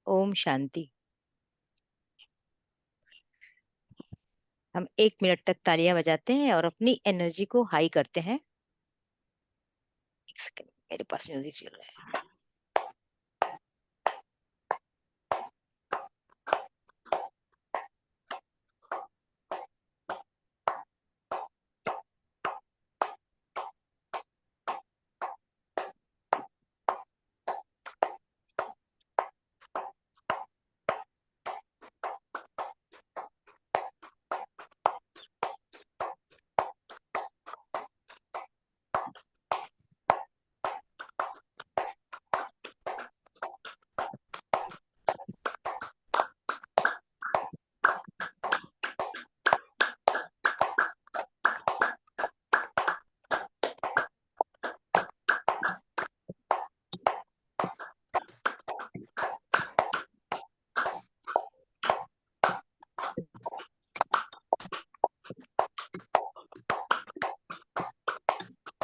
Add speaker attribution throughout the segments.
Speaker 1: ओम शांति। हम 1 मिनट तक तालियां बजाते हैं और अपनी एनर्जी को हाई करते हैं। एक सेकंड, मेरे पास म्यूजिक चल रहा है।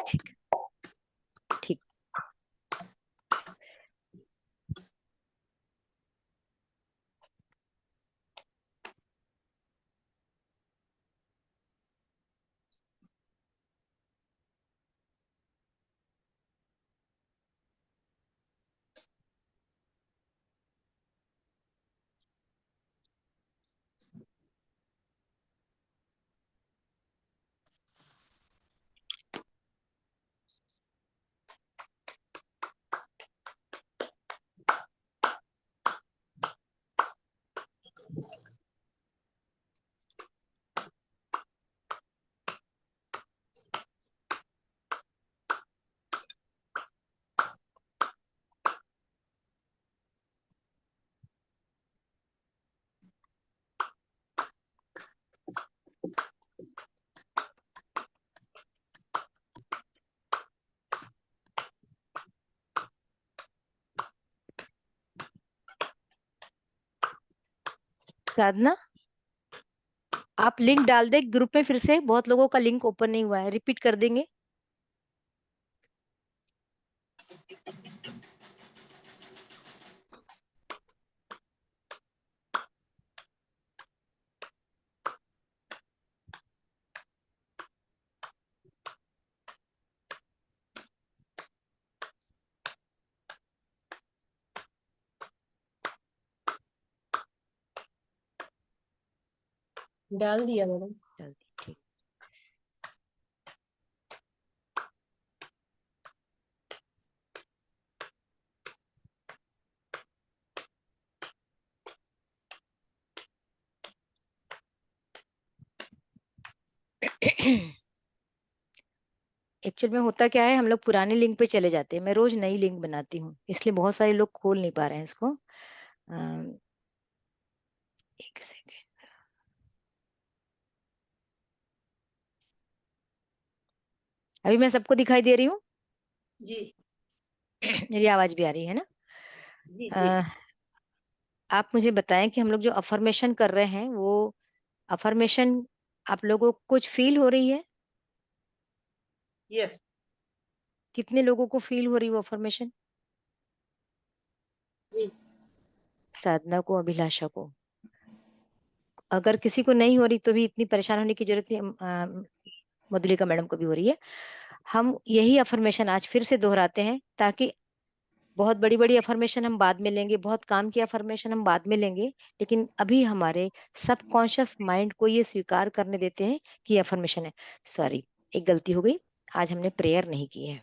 Speaker 1: ठीक। ठीक। साधना, आप लिंक डाल दे ग्रुप में। फिर से बहुत लोगों का लिंक ओपन नहीं हुआ है, रिपीट कर देंगे।
Speaker 2: डाल दिया मैडम।
Speaker 1: जल्दी, ठीक। एक्चुअल में होता क्या है, हम लोग पुराने लिंक पे चले जाते हैं। मैं रोज नई लिंक बनाती हूँ, इसलिए बहुत सारे लोग खोल नहीं पा रहे हैं इसको। एक सेकेंड। अभी मैं सबको दिखाई दे रही हूँ?
Speaker 2: जी
Speaker 1: मेरी आवाज भी आ रही है ना?
Speaker 2: जी जी।
Speaker 1: अ, आप मुझे बताएं कि हम लोग जो अफर्मेशन कर रहे हैं, वो अफर्मेशन आप लोगों को कुछ फील हो रही है?
Speaker 2: यस
Speaker 1: कितने लोगों को फील हो रही है वो अफर्मेशन?
Speaker 2: जी।
Speaker 1: साधना को, अभिलाषा को। अगर किसी को नहीं हो रही तो भी इतनी परेशान होने की जरूरत नहीं। मधुलिका मैडम को भी हो रही है। हम यही अफर्मेशन आज फिर से दोहराते हैं, ताकि बहुत बड़ी बड़ी अफर्मेशन हम बाद में लेंगे, बहुत काम की अफर्मेशन हम बाद में लेंगे, लेकिन अभी हमारे सबकॉन्शियस माइंड को ये स्वीकार करने देते हैं कि अफर्मेशन है। सॉरी, एक गलती हो गई। आज हमने प्रेयर नहीं की है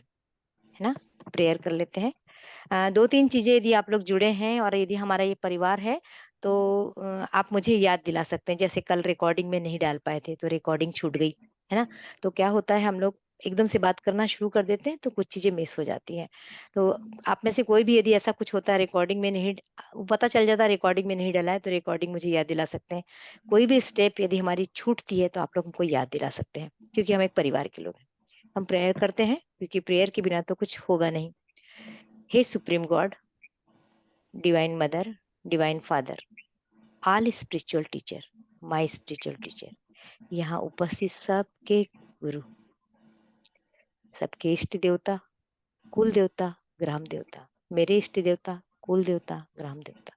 Speaker 1: ना? प्रेयर कर लेते हैं। 2-3 चीजें यदि आप लोग जुड़े हैं और यदि हमारा ये परिवार है, तो आप मुझे याद दिला सकते हैं। जैसे कल रिकॉर्डिंग में नहीं डाल पाए थे तो रिकॉर्डिंग छूट गई, है ना? तो क्या होता है, हम लोग एकदम से बात करना शुरू कर देते हैं तो कुछ चीजें मिस हो जाती हैं। तो आप में से कोई भी यदि ऐसा कुछ होता है, रिकॉर्डिंग में नहीं, वो पता चल जाता है रिकॉर्डिंग में नहीं डाला है, तो रिकॉर्डिंग मुझे याद दिला सकते हैं। कोई भी स्टेप यदि हमारी छूटती है तो आप लोग हमको याद दिला सकते हैं, क्योंकि हम एक परिवार के लोग हैं। हम प्रेयर करते हैं, क्योंकि प्रेयर के बिना तो कुछ होगा नहीं। हे supreme god, divine mother, divine father, all spiritual teacher, my spiritual teacher, यहाँ उपस्थित सबके गुरु, सबके इष्ट देवता, कुल देवता, ग्राम देवता, मेरे इष्ट देवता, कुल देवता, ग्राम देवता,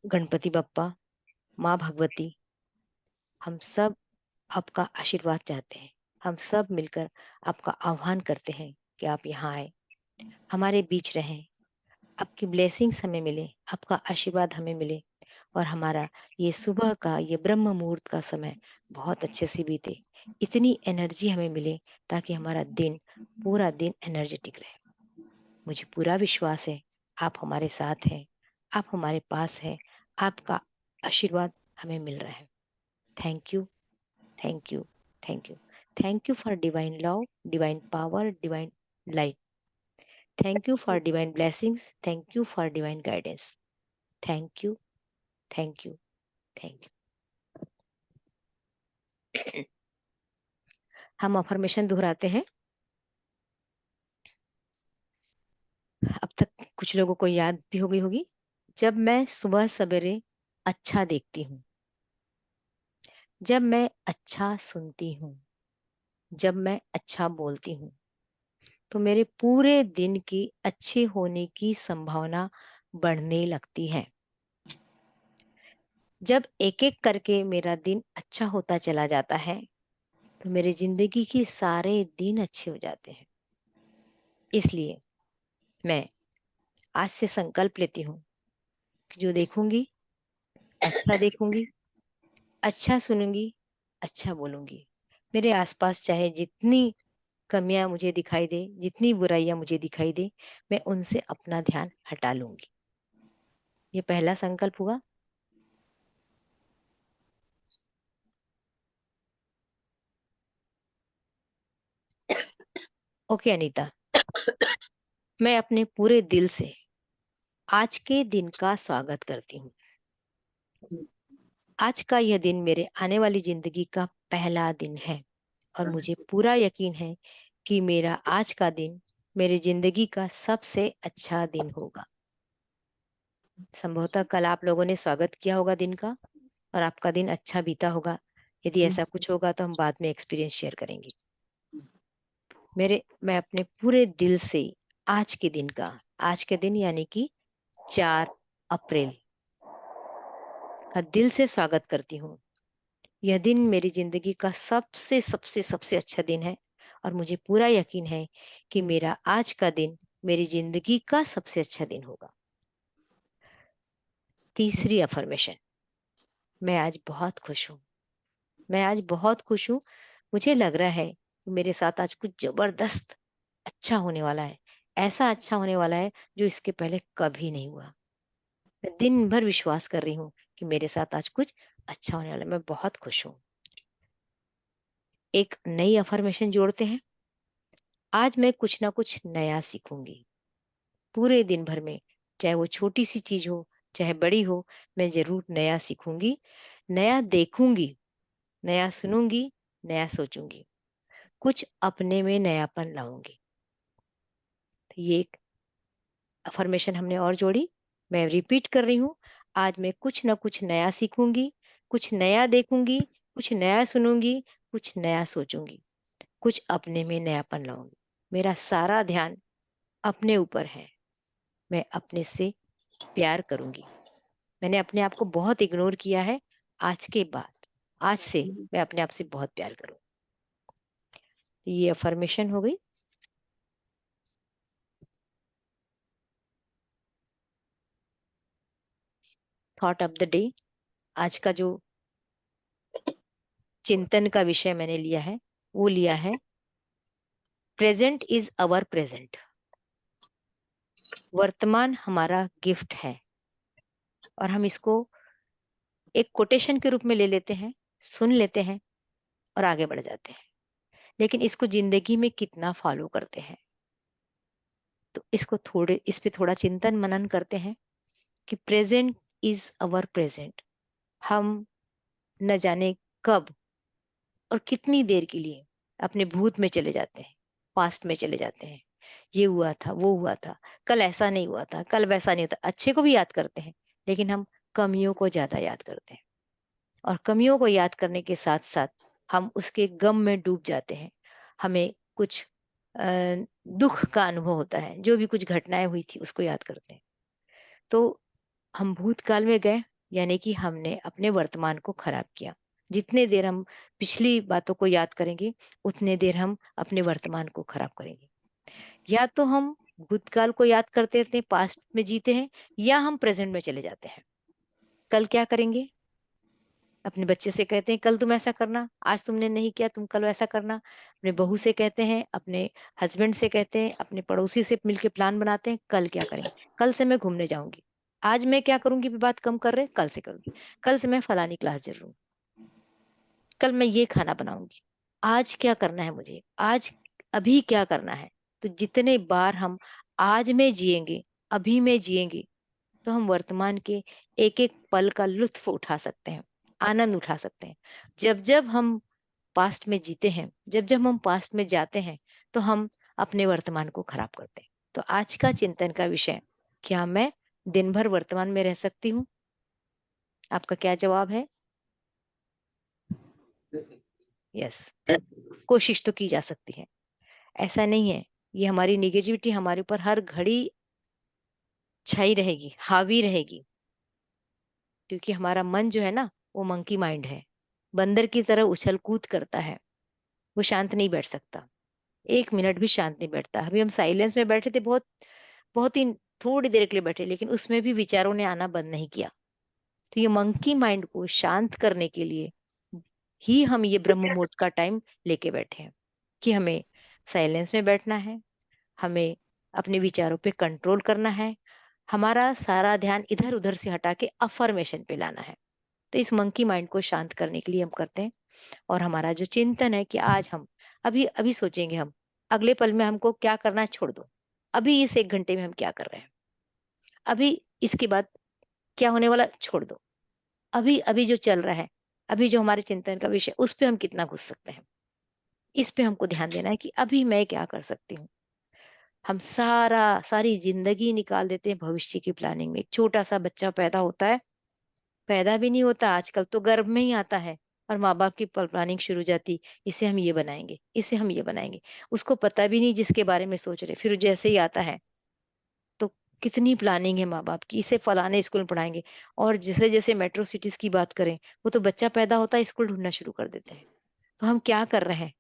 Speaker 1: गणपति बप्पा, माँ भगवती, हम सब आपका आशीर्वाद चाहते हैं। हम सब मिलकर आपका आह्वान करते हैं कि आप यहाँ आए, हमारे बीच रहें, आपकी ब्लेसिंग्स हमें मिले, आपका आशीर्वाद हमें मिले और हमारा ये सुबह का, ये ब्रह्म मुहूर्त का समय बहुत अच्छे से बीते। इतनी एनर्जी हमें मिले ताकि हमारा दिन, पूरा दिन एनर्जेटिक रहे। मुझे पूरा विश्वास है, आप हमारे साथ हैं, आप हमारे पास हैं, आपका आशीर्वाद हमें मिल रहा है। Thank you, thank you, thank you. Thank you for divine love, divine power, divine light. Thank you for divine blessings. Thank you for divine guidance. Thank you, thank you, thank you. हम affirmation दोहराते हैं। अब तक कुछ लोगों को याद भी हो गई होगी। जब मैं सुबह सवेरे अच्छा देखती हूँ, जब मैं अच्छा सुनती हूँ, जब मैं अच्छा बोलती हूँ, तो मेरे पूरे दिन की अच्छे होने की संभावना बढ़ने लगती है। जब एक-एक करके मेरा दिन अच्छा होता चला जाता है, तो मेरी ज़िंदगी के सारे दिन अच्छे हो जाते हैं। इसलिए मैं आज से संकल्प लेती हूँ कि जो देखूँगी, अच्छा देखूँगी, अच्छा सुनूँगी, अच्छा बोलूँगी। मेरे आस-पास चाहे जितनी कमियाँ मुझे दिखाई दें, जितनी बुराइयाँ मुझे दिखाई दें, मैं उनसे अपना ध्यान हटा लूँगी। ये पहला संकल्प हुआ। ओके अनीता, मैं अपने पूरे दिल से आज के दिन का स्वागत करती हूँ। आज का यह दिन मेरे आने वाली ज़िंदगी का पहला दिन है और मुझे पूरा यकीन है कि मेरा आज का दिन मेरी ज़िंदगी का सबसे अच्छा दिन होगा। संभवतः कल आप लोगों ने स्वागत किया होगा दिन का और आपका दिन अच्छा बीता होगा। यदि ऐसा कुछ होगा तो हम बाद में एक्सपीरियंस शेयर करेंगे। मैं अपने पूरे दिल से आज के दिन यानी कि 4 अप्रैल का दिल से स्वागत करती हूँ। यह दिन मेरी ज़िंदगी का सबसे अच्छा दिन है और मुझे पूरा यकीन है कि मेरा आज का दिन मेरी ज़िंदगी का सबसे अच्छा दिन होगा। तीसरी अफ़र्मेशन, मैं आज बहुत खुश हूँ। मैं आज बहुत खुश हूँ। मुझे लग रहा है कि मेरे साथ आज कुछ ज़बरदस्त अच्छा होने वाला है। ऐसा अच्छा होने वाला है जो इसके पहले कभी नहीं हुआ। मैं दिन भर विश्वास कर रही हूँ कि मेरे साथ आज कुछ अच्छा होने वाला है। मैं बहुत खुश हूँ। एक नई अफ़र्मेशन जोड़ते हैं। आज मैं कुछ ना कुछ नया सीखूंगी पूरे दिन भर में, चाहे वो छोटी सी चीज हो चाहे बड़ी हो। मैं जरूर नया सीखूंगी, नया देखूंगी, नया सुनूंगी, नया सोचूंगी, कुछ अपने में नयापन लाऊंगी। तो ये एक अफर्मेशन हमने और जोड़ी। मैं रिपीट कर रही हूँ। आज मैं कुछ ना कुछ नया सीखूंगी, कुछ नया देखूंगी, कुछ नया सुनूंगी, कुछ नया सोचूंगी, कुछ अपने में नयापन लाऊंगी। मेरा सारा ध्यान अपने ऊपर है। मैं अपने से प्यार करूंगी। मैंने अपने आप को बहुत इग्नोर किया है। आज के बाद, आज से मैं अपने आप से बहुत प्यार करूँ। ये अफर्मेशन हो गई। थॉट ऑफ द डे, आज का जो चिंतन का विषय मैंने लिया है वो लिया है, प्रेजेंट इज अवर प्रेजेंट। वर्तमान हमारा गिफ्ट है और हम इसको एक कोटेशन के रूप में ले लेते हैं, सुन लेते हैं और आगे बढ़ जाते हैं। लेकिन इसको जिंदगी में कितना फॉलो करते हैं, तो इस पे थोड़ा चिंतन मनन करते हैं कि प्रेजेंट इज अवर प्रेजेंट। हम न जाने कब और कितनी देर के लिए अपने भूत में चले जाते हैं, पास्ट में चले जाते हैं। ये हुआ था, वो हुआ था, कल ऐसा नहीं हुआ था, कल वैसा नहीं होता। अच्छे को भी याद करते हैं लेकिन हम कमियों को ज्यादा याद करते हैं और कमियों को याद करने के साथ साथ हम उसके गम में डूब जाते हैं। हमें कुछ दुख का अनुभव होता है, जो भी कुछ घटनाएं हुई थी उसको याद करते हैं। तो हम भूतकाल में गए, यानी कि हमने अपने वर्तमान को खराब किया। जितने देर हम पिछली बातों को याद करेंगे, उतने देर हम अपने वर्तमान को खराब करेंगे। या तो हम भूतकाल को याद करते रहते हैं, पास्ट में जीते हैं, या हम प्रेजेंट में चले जाते हैं। कल क्या करेंगे? अपने बच्चे से कहते हैं कल तुम ऐसा करना, आज तुमने नहीं किया तुम कल वैसा करना। अपने बहू से कहते हैं, अपने हस्बैंड से कहते हैं, अपने पड़ोसी से मिलके प्लान बनाते हैं, कल क्या करेंगे? कल से मैं घूमने जाऊंगी। आज मैं क्या करूंगी भी बात कम कर रहे हैं, कल से करूंगी। कल से मैं फलानी क्लास जरूर, कल मैं ये खाना बनाऊंगी। आज क्या करना है मुझे? आज अभी क्या करना है? तो जितने बार हम आज में जिएंगे, अभी में जिएंगे, तो हम वर्तमान के एक एक पल का लुत्फ उठा सकते हैं, आनंद उठा सकते हैं। जब जब हम पास्ट में जीते हैं, जब जब हम पास्ट में जाते हैं, तो हम अपने वर्तमान को खराब करते हैं। तो आज का चिंतन का विषय, क्या मैं दिन भर वर्तमान में रह सकती हूँ? आपका क्या जवाब है? यस। कोशिश तो की जा सकती है। ऐसा नहीं है, ये हमारी निगेटिविटी हमारे ऊपर हर घड़ी छाई रहेगी, हावी रहेगी। क्योंकि हमारा मन जो है ना, वो मंकी माइंड है, बंदर की तरह उछल कूद करता है। वो शांत नहीं बैठ सकता, एक मिनट भी शांत नहीं बैठता। अभी हम साइलेंस में बैठे थे, बहुत बहुत ही थोड़ी देर के लिए बैठे, लेकिन उसमें भी विचारों ने आना बंद नहीं किया। तो ये मंकी माइंड को शांत करने के लिए ही हम ये ब्रह्म मुहूर्त का टाइम लेके बैठे हैं, कि हमें साइलेंस में बैठना है, हमें अपने विचारों पे कंट्रोल करना है, हमारा सारा ध्यान इधर उधर से हटा के अफर्मेशन पे लाना है। तो इस मंकी माइंड को शांत करने के लिए हम करते हैं। और हमारा जो चिंतन है कि आज हम अभी अभी सोचेंगे, हम अगले पल में हमको क्या करना है छोड़ दो, अभी इस 1 घंटे में हम क्या कर रहे हैं, अभी इसके बाद क्या होने वाला छोड़ दो, अभी अभी जो चल रहा है, अभी जो हमारे चिंतन का विषय, उस पे हम कितना घुस सकते हैं, इस पे हमको ध्यान देना है कि अभी मैं क्या कर सकती हूँ। हम सारी जिंदगी निकाल देते हैं भविष्य की प्लानिंग में। एक छोटा सा बच्चा पैदा होता है, पैदा भी नहीं होता, आजकल तो गर्भ में ही आता है, और माँ बाप की प्लानिंग शुरू हो जाती, इसे हम ये बनाएंगे, इसे हम ये बनाएंगे। उसको पता भी नहीं जिसके बारे में सोच रहे, फिर जैसे ही आता है तो कितनी प्लानिंग है माँ बाप की, इसे फलाने स्कूल में पढ़ाएंगे। और जैसे जैसे मेट्रो सिटीज की बात करें, वो तो बच्चा पैदा होता है स्कूल ढूंढना शुरू कर देते हैं। तो हम क्या कर रहे हैं?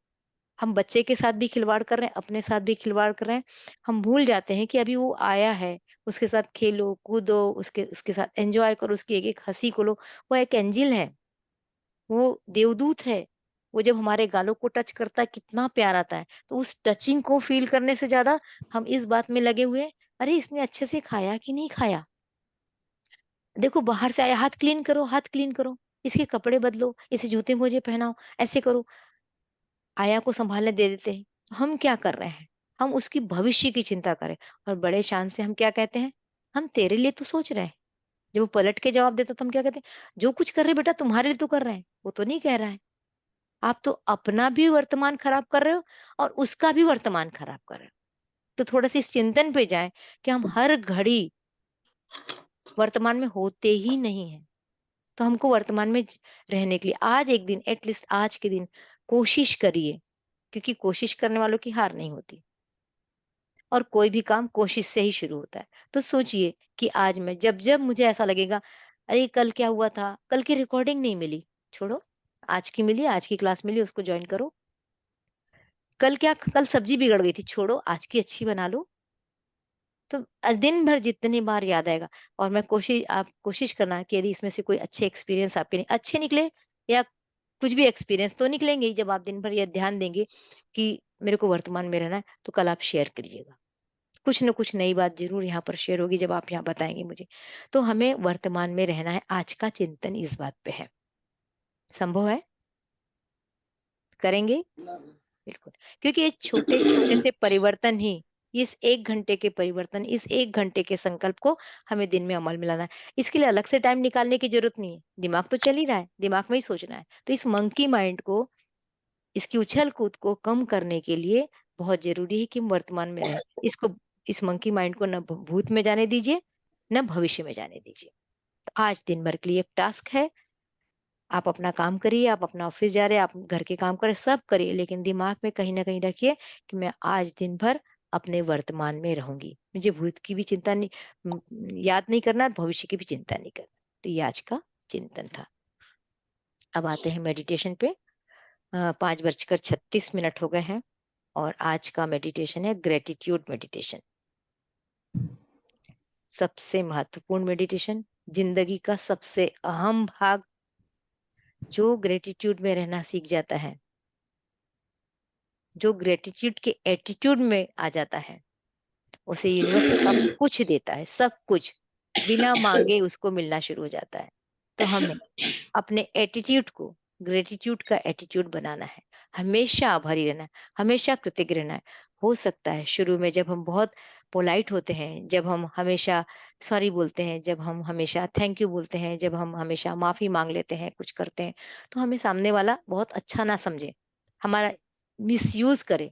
Speaker 1: हम बच्चे के साथ भी खिलवाड़ कर रहे हैं, अपने साथ भी खिलवाड़ कर रहे हैं। हम भूल जाते हैं कि अभी वो आया है, उसके साथ खेलो कूदो, उसके उसके साथ एंजॉय करो, उसकी एक एक हंसी को लो। वो एक एंजिल है, वो देवदूत है। वो जब हमारे गालों को टच करता है, कितना प्यार आता है। तो उस टचिंग को फील करने से ज्यादा हम इस बात में लगे हुए हैं, अरे इसने अच्छे से खाया कि नहीं खाया, देखो बाहर से आया, हाथ क्लीन करो, हाथ क्लीन करो, इसके कपड़े बदलो, इसे जूते मोजे पहनाओ, ऐसे करो। आया को संभालने दे देते हैं। तो हम क्या कर रहे हैं? हम उसकी भविष्य की चिंता करें, और बड़े शान से हम क्या कहते हैं, हम तेरे लिए तो सोच रहे हैं। जब वो पलट के जवाब देता तो हम क्या कहते हैं, जो कुछ कर रहे बेटा तुम्हारे लिए तो कर रहे हैं, वो तो नहीं कह रहा है। आप तो अपना भी वर्तमान खराब कर रहे हो, और उसका भी वर्तमान खराब कर रहे हो। तो थोड़ा सा इस चिंतन पे जाए कि हम हर घड़ी वर्तमान में होते ही नहीं है। तो हमको वर्तमान में रहने के लिए आज एक दिन, एटलीस्ट आज के दिन कोशिश करिए, क्योंकि कोशिश करने वालों की हार नहीं होती, और कोई भी काम कोशिश से ही शुरू होता है। तो सोचिए कि आज मैं जब जब मुझे ऐसा लगेगा, अरे कल क्या हुआ था, कल की रिकॉर्डिंग नहीं मिली, छोड़ो, आज की मिली, आज की क्लास मिली, उसको ज्वाइन करो। कल सब्जी बिगड़ गई थी, छोड़ो, आज की अच्छी बना लो। तो दिन भर जितनी बार याद आएगा। और मैं आप कोशिश करना कि यदि इसमें से कोई अच्छे एक्सपीरियंस आपके नहीं अच्छे निकले, या कुछ भी एक्सपीरियंस तो निकलेंगे ही, जब आप दिन भर ये ध्यान देंगे कि मेरे को वर्तमान में रहना है, तो कल आप शेयर करिएगा। कुछ न कुछ नई बात ज़रूर यहाँ पर शेयर होगी जब आप यहाँ बताएँगे मुझे। तो हमें वर्तमान में रहना है, आज का चिंतन इस बात पे है। संभव है? करेंगे? बिल्कुल। क्योंकि ये छोटे-छोटे से परिवर्तन ही, इस 1 घंटे के परिवर्तन, इस 1 घंटे के संकल्प को हमें दिन में अमल में लाना है। इसके लिए अलग से टाइम निकालने की ज़रूरत नहीं है। दिमाग तो चल ही रहा है, दिमाग में ही सोचना है। तो इस मंकी माइंड को, इसकी उछल-कूद को कम करने के लिए बहुत ज़रूरी है कि हम वर्तमान में रहें। इस मंकी माइंड को ना भूत में जाने दीजिए, ना भविष्य में जाने दीजिए। तो आज दिन भर के लिए एक टास्क है, आप अपना काम करिए, आप अपना ऑफ़िस जा रहे हैं, आप घर के काम कर रहे हैं, सब करिए, लेकिन दिमाग में कहीं न कहीं रखिए कि मैं आज दिन भर अपने वर्तमान में रहूँगी। मुझे भूत की भी चिंता नहीं, याद नहीं करना, और भविष्य की भी चिंता नहीं करना। तो ये आज का चिंतन था। अब आते हैं मेडिटेशन पे। 5:36 हो गए हैं और आज का मेडिटेशन है ग्रेटिट्यूड मेडिटेशन। सबसे महत्वपूर्ण मेडिटेशन, जिंदगी का सबसे अहम भाग। जो ग्रेटिट्यूड में रहना सीख जाता है, जो ग्रेटिट्यूड के एटीट्यूड में आ जाता है, उसे यूनिवर्स सब कुछ देता है, सब कुछ बिना मांगे उसको मिलना शुरू हो जाता है। तो हमें अपने एटीट्यूड को ग्रेटिट्यूड का एटीट्यूड बनाना है। हमेशा आभारी रहना है, हमेशा कृतज्ञ रहना है। हो सकता है शुरू में जब हम बहुत पोलाइट होते हैं, जब हम हमेशा सॉरी बोलते हैं, जब हम हमेशा थैंक यू बोलते हैं, जब हम हमेशा माफी मांग लेते हैं, कुछ करते हैं, तो हमें सामने वाला बहुत अच्छा ना समझे, हमारा मिसयूज करे,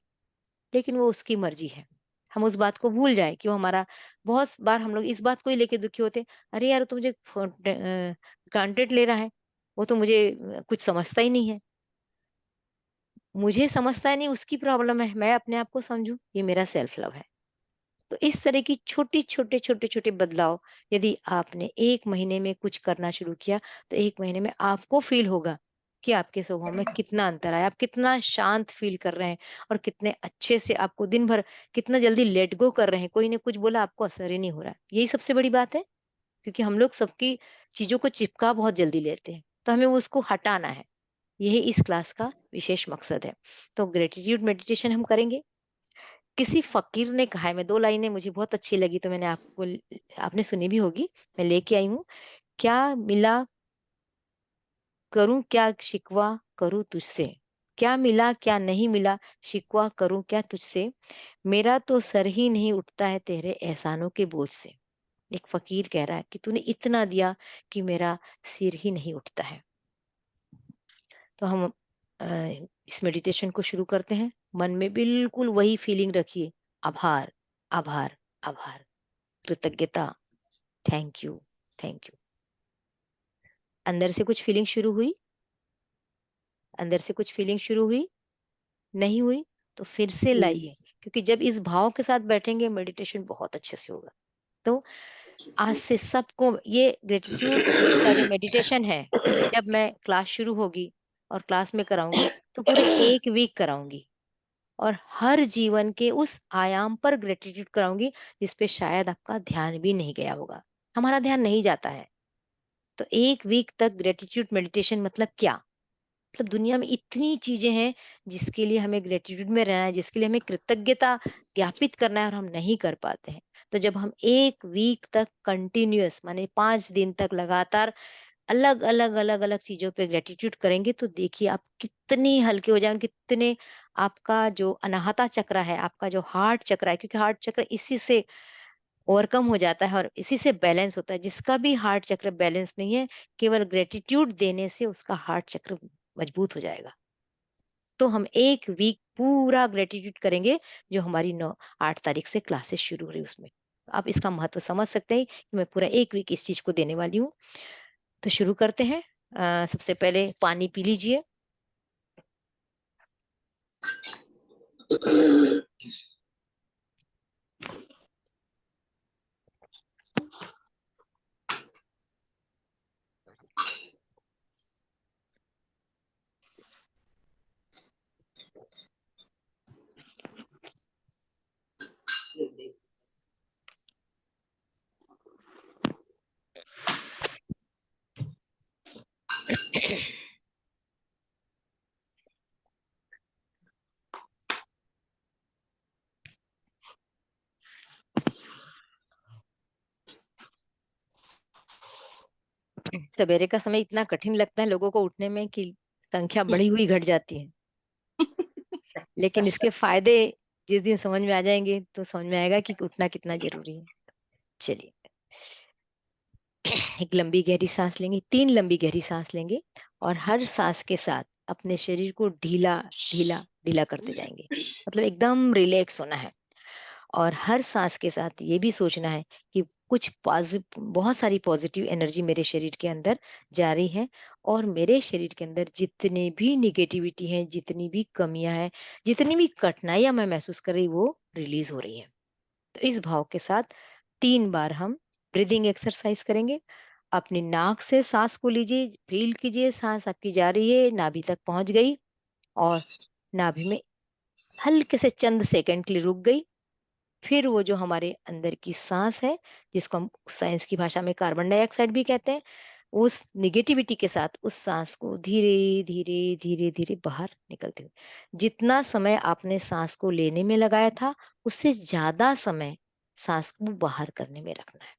Speaker 1: लेकिन वो उसकी मर्जी है। हम उस बात को भूल जाएँ कि वो हमारा, बहुत बार हम लोग इस बात को ही लेके दुखी होते हैं, "अरे यार! वो तो मुझे ग्रांटेड ले रहा है, वो तो मुझे कुछ समझता ही नहीं है।" मुझे समझता ही नहीं, उसकी प्रॉब्लम है, मैं अपने आप को समझूँ, ये मेरा सेल्फ लव है। तो इस तरह की छोटी छोटे छोटे छोटे बदलाव यदि आपने 1 महीने में कुछ करना शुरू किया, तो 1 महीने में आपको फील होगा कि आपके स्वभाव में कितना अंतर आया, आप कितना शांत फील कर रहे हैं और कितने अच्छे से आपको दिन भर, कितना जल्दी लेट गो कर रहे हैं। कोई ने कुछ बोला, आपको असर ही नहीं हो रहा है। यही सबसे बड़ी बात है, क्योंकि हम लोग सबकी चीजों को चिपका बहुत जल्दी लेते हैं, तो हमें उसको हटाना है। यही इस क्लास का विशेष मकसद है। तो ग्रेटिट्यूड मेडिटेशन हम करेंगे। किसी फ़कीर ने कहा है, मैं 2 लाइनें मुझे बहुत अच्छी लगी, तो मैंने आपको ल आपने सुनी भी होगी, मैं लेके आई हूँ। क्या मिला करूँ क्या शिकवा करूँ तुझसे? क्या मिला क्या नहीं मिला, शिकवा करूँ क्या तुझसे? मेरा तो सर ही नहीं उठता है तेरे एहसानों के बोझ से। एक फ़कीर कह रहा है कि तूने इतना दिया कि मेरा सिर ही नहीं उठता है। तो हम अ, इस मेडिटेशन को शुरू करते हैं। मन में बिल्कुल वही फीलिंग रखिए, आभार, आभार, आभार, कृतज्ञता, थैंक यू, थैंक यू। अंदर से कुछ फीलिंग शुरू हुई? अंदर से कुछ फीलिंग शुरू हुई? नहीं हुई? तो फिर से लाइए, क्योंकि जब इस भाव के साथ बैठेंगे, मेडिटेशन बहुत अच्छे से होगा। तो आज से सबको ये ग्रेटिट्यूड का जो मेडिटेशन है, जब मैं क्लास शुरू होगी और क्लास में कराऊँगी, तो पूरे 1 वीक कराऊँगी। और हर जीवन के उस आयाम पर ग्रेटिट्यूड कराऊँगी, जिस पे शायद आपका ध्यान भी नहीं गया होगा। हमारा ध्यान नहीं जाता है। तो 1 वीक तक ग्रेटिट्यूड मेडिटेशन मतलब क्या? मतलब दुनिया में इतनी चीज़ें हैं, जिसके लिए हमें ग्रेटिट्यूड में रहना है, जिसके लिए हमें कृतज्ञता ज्ञापित करना है और हम नहीं कर पाते हैं। तो जब हम 1 वीक तक कंटिन्यूअस, माने 5 दिन तक लगातार अलग-अलग, अलग-अलग चीज़ों पे ग्रैटिट्यूड करेंगे, तो देखिए आप कितने हल्के हो जाएँगे, कितने आपका जो अनाहता चक्र है, आपका जो हार्ट चक्र है, क्योंकि हार्ट चक्र इसी से ओवरकम हो जाता है और इसी से बैलेंस होता है। जिसका भी हार्ट चक्र बैलेंस नहीं है, केवल ग्रैटिट्यूड देने से उसका हार्ट चक्र मजबूत हो जाएगा। तो हम 1 वीक पूरा ग्रैटिट्यूड करेंगे, जो हमारी 8 तारीख से क्लासेस शुरू हो रही है उसमें। आप इसका महत्व समझ सकते हैं कि मैं पूरा 1 वीक इस चीज़ को देने वाली हूँ। तो शुरू करते हैं। सबसे पहले पानी पी लीजिए। सवेरे का समय इतना कठिन लगता है लोगों को उठने में कि संख्या बढ़ी हुई घट जाती है। लेकिन इसके फ़ायदे जिस दिन समझ में आ जाएँगे, तो समझ में आएगा कि उठना कितना ज़रूरी है। चलिए, एक लंबी गहरी साँस लेंगे, 3 लंबी गहरी साँस लेंगे और हर साँस के साथ अपने शरीर को ढीला, ढीला, ढीला करते जाएँगे। मतलब एकदम रिलैक्स होना है। और हर साँस के साथ ये भी सोचना है कि कुछ बहुत सारी पॉज़िटिव एनर्जी मेरे शरीर के अंदर जा रही है और मेरे शरीर के अंदर जितने भी नेगेटिविटी हैं, जितनी भी कमियाँ हैं, जितनी भी कठिनाइयाँ मैं महसूस कर रही, वो रिलीज़ हो रही हैं। तो इस भाव के साथ 3 बार हम ब्रीथिंग एक्सरसाइज़ करेंगे। अपनी नाक से सांस को लीजिए, फील कीजिए सांस आपकी जा रही है, नाभि तक पहुंच गई और नाभि में हल्के से चंद सेकंड के लिए रुक गई। फिर वो जो हमारे अंदर की सांस है, जिसको हम साइंस की भाषा में कार्बन डाइऑक्साइड भी कहते हैं, उस निगेटिविटी के साथ उस सांस को धीरे धीरे धीरे धीरे बाहर निकलते हुए, जितना समय आपने सांस को लेने में लगाया था उससे ज्यादा समय सांस को बाहर करने में रखना है।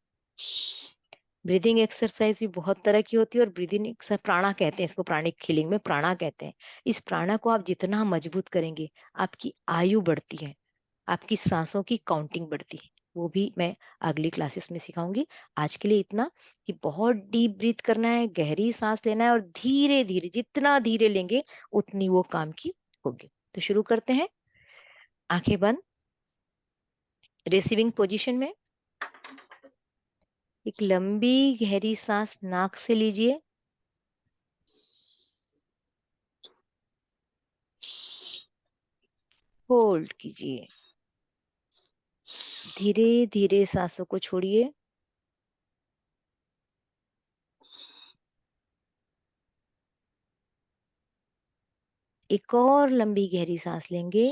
Speaker 1: ब्रीदिंग एक्सरसाइज भी बहुत तरह की होती है, और ब्रीदिंग प्राणा कहते हैं इसको, प्राणिक हीलिंग में प्राणा कहते हैं। इस प्राणा को आप जितना मजबूत करेंगे, आपकी आयु बढ़ती है, आपकी सांसों की काउंटिंग बढ़ती है। वो भी मैं अगली क्लासेस में सिखाऊंगी। आज के लिए इतना कि बहुत डीप ब्रीथ करना है, गहरी सांस लेना है, और धीरे धीरे, जितना धीरे लेंगे उतनी वो काम की होगी। तो शुरू करते हैं। आंखें बंद, रिसीविंग पोजीशन में। एक लंबी गहरी सांस नाक से लीजिए, होल्ड कीजिए, धीरे धीरे सांसों को छोड़िए। एक और लंबी गहरी सांस लेंगे,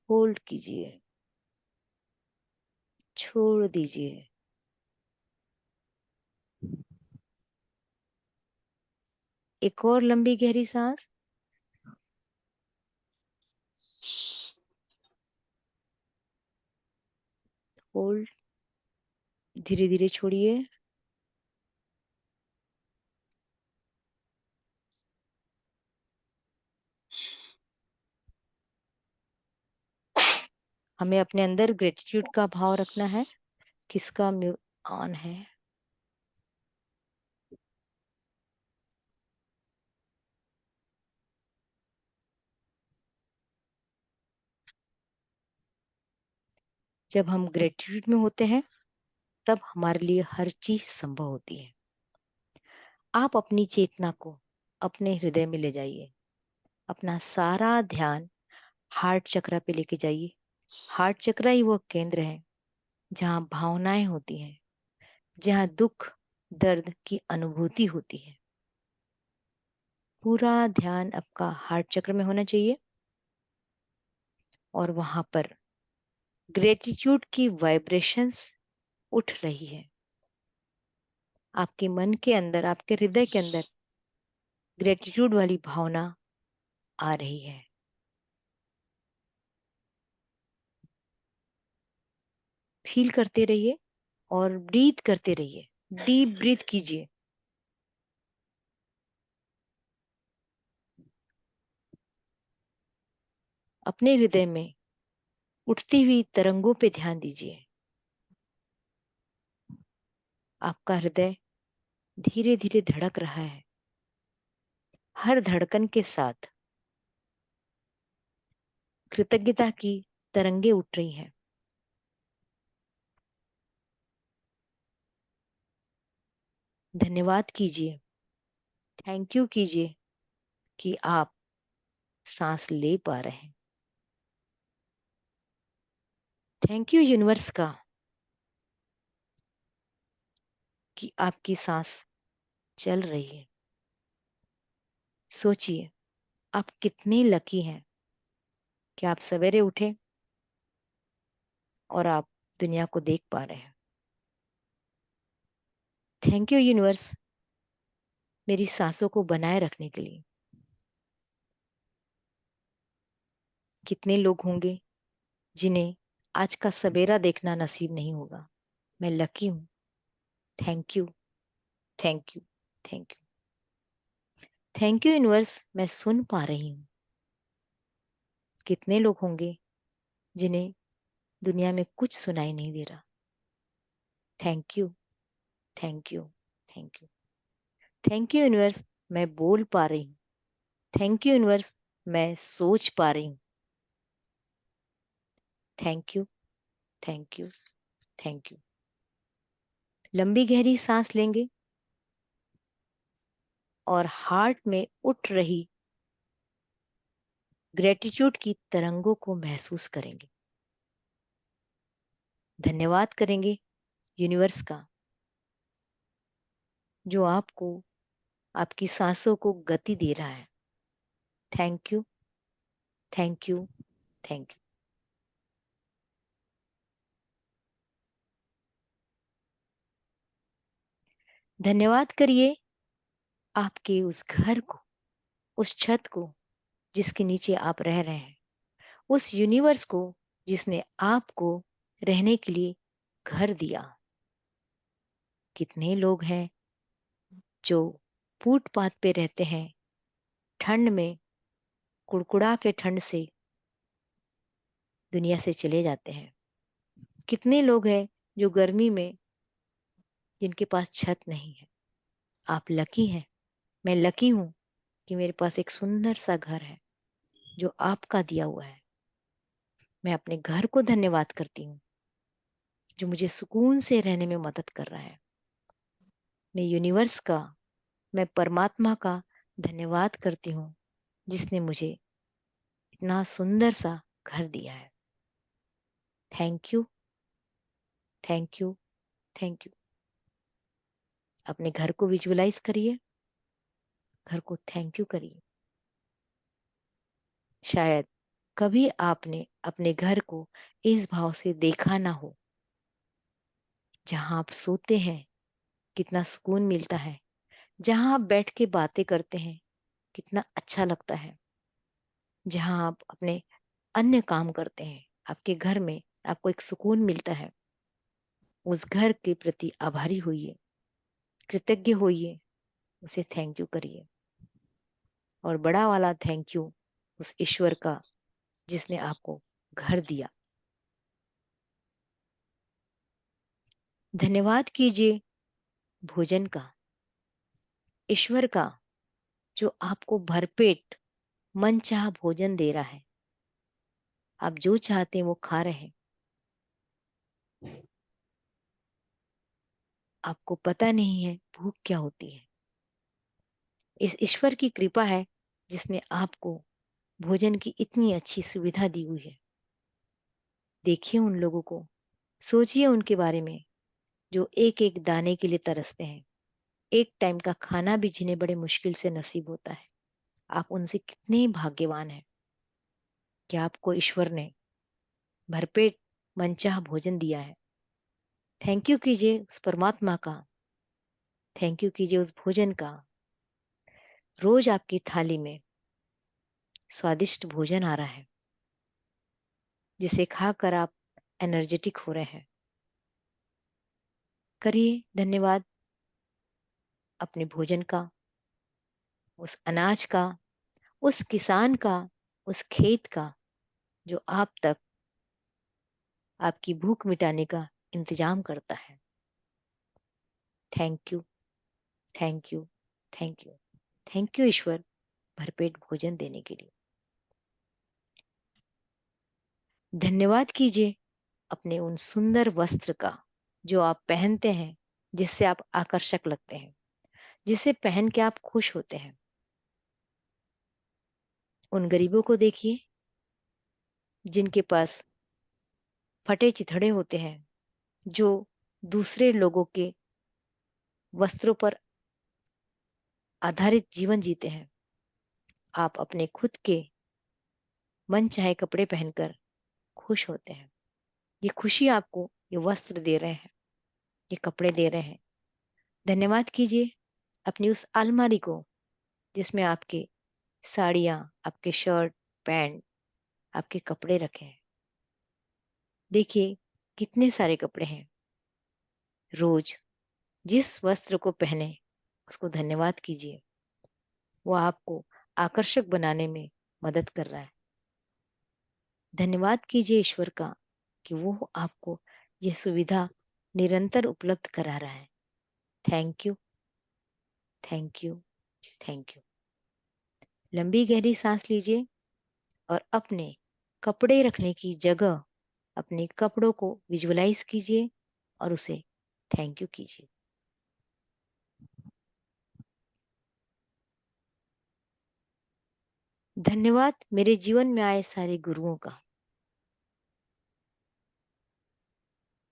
Speaker 1: होल्ड कीजिए, छोड़ दीजिए। एक और लंबी गहरी सांस, होल्ड, धीरे धीरे छोड़िए। हमें अपने अंदर ग्रेटिट्यूड का भाव रखना है। किसका म्यू ऑन है? जब हम ग्रेटिट्यूड में होते हैं तब हमारे लिए हर चीज संभव होती है। आप अपनी चेतना को अपने हृदय में ले जाइए, अपना सारा ध्यान हार्ट चक्र पे लेके जाइए। हार्ट चक्र ही वो केंद्र है जहाँ भावनाएं होती हैं, जहाँ दुख दर्द की अनुभूति होती है। पूरा ध्यान आपका हार्ट चक्र में होना चाहिए, और वहां पर ग्रेटिट्यूड की वाइब्रेशंस उठ रही है। आपके मन के अंदर, आपके हृदय के अंदर ग्रेटिट्यूड वाली भावना आ रही है। फील करते रहिए और ब्रीथ करते रहिए। डीप ब्रीथ कीजिए। अपने हृदय में उठती हुई तरंगों पे ध्यान दीजिए। आपका हृदय धीरे धीरे धड़क रहा है। हर धड़कन के साथ कृतज्ञता की तरंगे उठ रही हैं। धन्यवाद कीजिए, थैंक यू कीजिए कि आप सांस ले पा रहे हैं। थैंक यू यूनिवर्स का कि आपकी सांस चल रही है। सोचिए, आप कितने लकी हैं कि आप सवेरे उठे और आप दुनिया को देख पा रहे हैं। थैंक यू यूनिवर्स, मेरी सांसों को बनाए रखने के लिए। कितने लोग होंगे जिन्हें आज का सवेरा देखना नसीब नहीं होगा। मैं लकी हूं। Thank you, thank you, thank you. Thank you universe, मैं सुन पा रही हूँ। कितने लोग होंगे जिन्हें दुनिया में कुछ सुनाई नहीं दे रहा। Thank you, thank you, thank you. Thank you universe, मैं बोल पा रही हूँ। थैंक यू यूनिवर्स, मैं सोच पा रही हूँ। Thank you, thank you, thank you. लंबी गहरी सांस लेंगे और हार्ट में उठ रही ग्रेटिट्यूड की तरंगों को महसूस करेंगे। धन्यवाद करेंगे यूनिवर्स का, जो आपको आपकी सांसों को गति दे रहा है। Thank you, thank you, thank you. धन्यवाद करिए आपके उस घर को, उस छत को जिसके नीचे आप रह रहे हैं, उस यूनिवर्स को जिसने आपको रहने के लिए घर दिया। कितने लोग हैं जो फुटपाथ पे रहते हैं, ठंड में कुड़कुड़ा के ठंड से दुनिया से चले जाते हैं। कितने लोग हैं जो गर्मी में जिनके पास छत नहीं है। आप लकी हैं, मैं लकी हूं कि मेरे पास एक सुंदर सा घर है जो आपका दिया हुआ है। मैं अपने घर को धन्यवाद करती हूँ जो मुझे सुकून से रहने में मदद कर रहा है। मैं यूनिवर्स का, मैं परमात्मा का धन्यवाद करती हूँ जिसने मुझे इतना सुंदर सा घर दिया है। Thank you, thank you, thank you. अपने घर को विजुअलाइज करिए, घर को थैंक यू करिए। शायद कभी आपने अपने घर को इस भाव से देखा ना हो। जहां आप सोते हैं कितना सुकून मिलता है, जहां आप बैठ के बातें करते हैं कितना अच्छा लगता है, जहां आप अपने अन्य काम करते हैं आपके घर में आपको एक सुकून मिलता है। उस घर के प्रति आभारी होइए, कृतज्ञ होइए, उसे थैंक यू करिए। और बड़ा वाला थैंक यू उस ईश्वर का जिसने आपको घर दिया। धन्यवाद कीजिए भोजन का, ईश्वर का, जो आपको भरपेट मनचाहा भोजन दे रहा है। आप जो चाहते हैं वो खा रहे हैं। आपको पता नहीं है भूख क्या होती है। इस ईश्वर की कृपा है जिसने आपको भोजन की इतनी अच्छी सुविधा दी हुई है। देखिए उन लोगों को, सोचिए उनके बारे में जो एक एक दाने के लिए तरसते हैं। एक टाइम का खाना भी जिन्हें बड़े मुश्किल से नसीब होता है। आप उनसे कितने भाग्यवान हैं कि आपको ईश्वर ने भरपेट मनचाहा भोजन दिया है। थैंक यू कीजिए उस परमात्मा का, थैंक यू कीजिए उस भोजन का। रोज आपकी थाली में स्वादिष्ट भोजन आ रहा है जिसे खाकर आप एनर्जेटिक हो रहे हैं। करिए धन्यवाद अपने भोजन का, उस अनाज का, उस किसान का, उस खेत का जो आप तक आपकी भूख मिटाने का इंतजाम करता है। Thank you, thank you, thank you, thank you ईश्वर भरपेट भोजन देने के लिए। धन्यवाद कीजिए अपने उन सुंदर वस्त्र का जो आप पहनते हैं, जिससे आप आकर्षक लगते हैं, जिसे पहन के आप खुश होते हैं। उन गरीबों को देखिए जिनके पास फटे चिथड़े होते हैं, जो दूसरे लोगों के वस्त्रों पर आधारित जीवन जीते हैं। आप अपने खुद के मन चाहे कपड़े पहनकर खुश होते हैं। ये खुशी आपको ये वस्त्र दे रहे हैं, ये कपड़े दे रहे हैं। धन्यवाद कीजिए अपनी उस अलमारी को जिसमें आपके साड़ियाँ, आपके शर्ट, पैंट, आपके कपड़े रखे हैं। देखिए कितने सारे कपड़े हैं। रोज जिस वस्त्र को पहने उसको धन्यवाद कीजिए। वो आपको आकर्षक बनाने में मदद कर रहा है। धन्यवाद कीजिए ईश्वर का कि वो आपको यह सुविधा निरंतर उपलब्ध करा रहा है। Thank you, thank you, thank you. लंबी गहरी सांस लीजिए और अपने कपड़े रखने की जगह, अपने कपड़ों को विजुअलाइज कीजिए और उसे थैंक यू कीजिए। धन्यवाद मेरे जीवन में आए सारे गुरुओं का।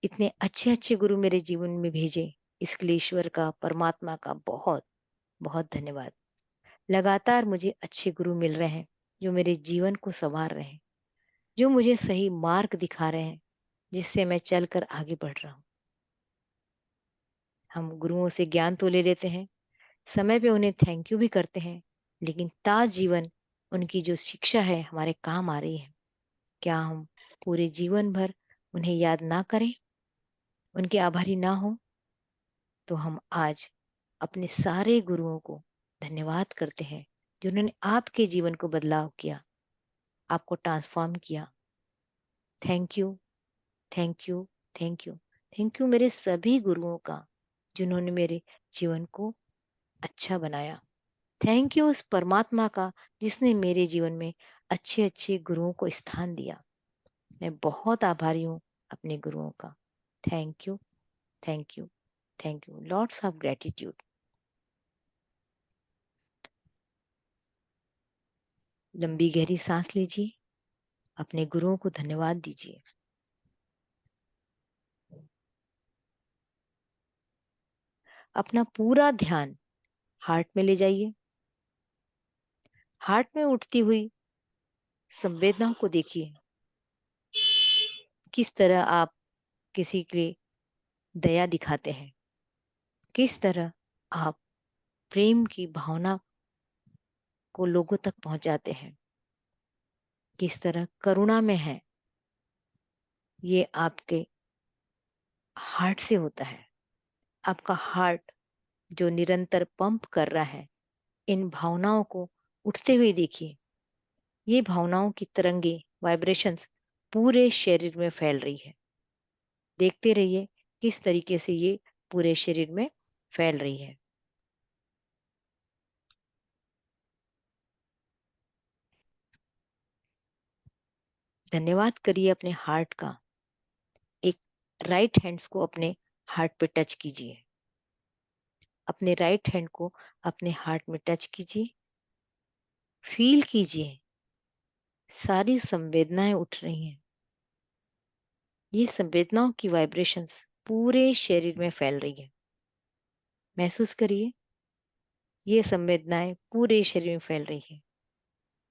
Speaker 1: इतने अच्छे अच्छे गुरु मेरे जीवन में भेजे, इसके लिए ईश्वर का, परमात्मा का बहुत बहुत धन्यवाद। लगातार मुझे अच्छे गुरु मिल रहे हैं, जो मेरे जीवन को संवार रहे हैं, जो मुझे सही मार्ग दिखा रहे हैं, जिससे मैं चलकर आगे बढ़ रहा हूँ। हम गुरुओं से ज्ञान तो ले लेते हैं, समय पे उन्हें थैंक यू भी करते हैं, लेकिन ताज जीवन उनकी जो शिक्षा है हमारे काम आ रही है। क्या हम पूरे जीवन भर उन्हें याद ना करें, उनके आभारी ना हो? तो हम आज अपने सारे गुरुओं को धन्यवाद करते हैं, जिन्होंने आपके जीवन को बदलाव किया, आपको ट्रांसफॉर्म किया। Thank you, thank you, thank you, thank you मेरे सभी गुरुओं का, जिन्होंने मेरे जीवन को अच्छा बनाया। थैंक यू उस परमात्मा का, जिसने मेरे जीवन में अच्छे अच्छे गुरुओं को स्थान दिया। मैं बहुत आभारी हूँ अपने गुरुओं का। Thank you, thank you, thank you, lots of gratitude. लंबी गहरी सांस लीजिए, अपने गुरुओं को धन्यवाद दीजिए। अपना पूरा ध्यान हार्ट में ले जाइए। हार्ट में उठती हुई संवेदनाओं को देखिए। किस तरह आप किसी के दया दिखाते हैं, किस तरह आप प्रेम की भावना को लोगों तक पहुंचाते हैं, किस तरह करुणा में है, ये आपके हार्ट से होता है। आपका हार्ट जो निरंतर पंप कर रहा है, इन भावनाओं को उठते हुए देखिए। ये भावनाओं की तरंगे, वाइब्रेशंस पूरे शरीर में फैल रही है। देखते रहिए किस तरीके से ये पूरे शरीर में फैल रही है। धन्यवाद करिए अपने हार्ट का। एक राइट हैंड्स को अपने हार्ट पे टच कीजिए। अपने राइट हैंड को अपने हार्ट में टच कीजिए। फील कीजिए, सारी संवेदनाएं उठ रही हैं। ये संवेदनाओं की वाइब्रेशंस पूरे शरीर में फैल रही है। महसूस करिए, ये संवेदनाएं पूरे शरीर में फैल रही है।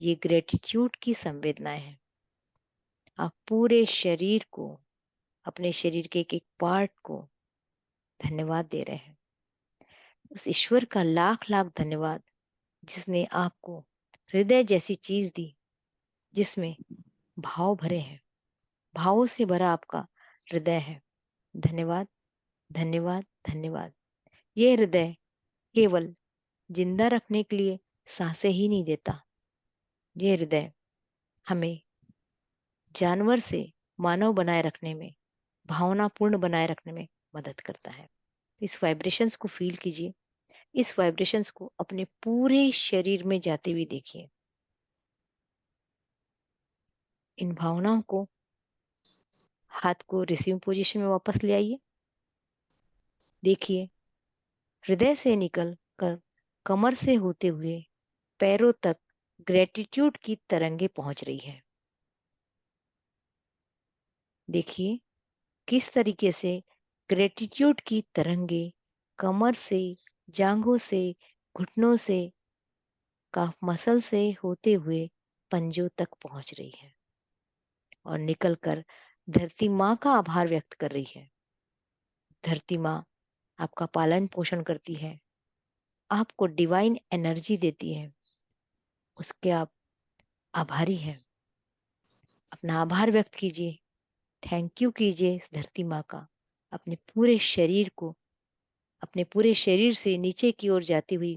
Speaker 1: ये ग्रेटिट्यूड की संवेदनाएं हैं। आप पूरे शरीर को, अपने शरीर के एक एक पार्ट को धन्यवाद दे रहे हैं। उस ईश्वर का लाख लाख धन्यवाद, जिसने आपको हृदय जैसी चीज दी, जिसमें भाव भरे हैं। भावों से भरा आपका हृदय है। धन्यवाद, धन्यवाद, धन्यवाद। ये हृदय केवल जिंदा रखने के लिए सांसें ही नहीं देता। ये हृदय हमें जानवर से मानव बनाए रखने में, भावनापूर्ण बनाए रखने में मदद करता है। इस वाइब्रेशंस को फील कीजिए। इस वाइब्रेशंस को अपने पूरे शरीर में जाते हुए देखिए। इन भावनाओं को, हाथ को रिसीव पोजीशन में वापस ले आइए। देखिए, हृदय से निकल कर कमर से होते हुए पैरों तक ग्रेटिट्यूड की तरंगे पहुंच रही है। देखिए किस तरीके से ग्रेटिट्यूड की तरंगे कमर से, जांघों से, घुटनों से, काफ मसल से होते हुए पंजों तक पहुंच रही है और निकलकर धरती माँ का आभार व्यक्त कर रही है। धरती माँ आपका पालन पोषण करती है, आपको डिवाइन एनर्जी देती है, उसके आप आभारी हैं। अपना आभार व्यक्त कीजिए, थैंक यू कीजिए इस धरती माँ का। अपने पूरे शरीर को, अपने पूरे शरीर से नीचे की ओर जाती हुई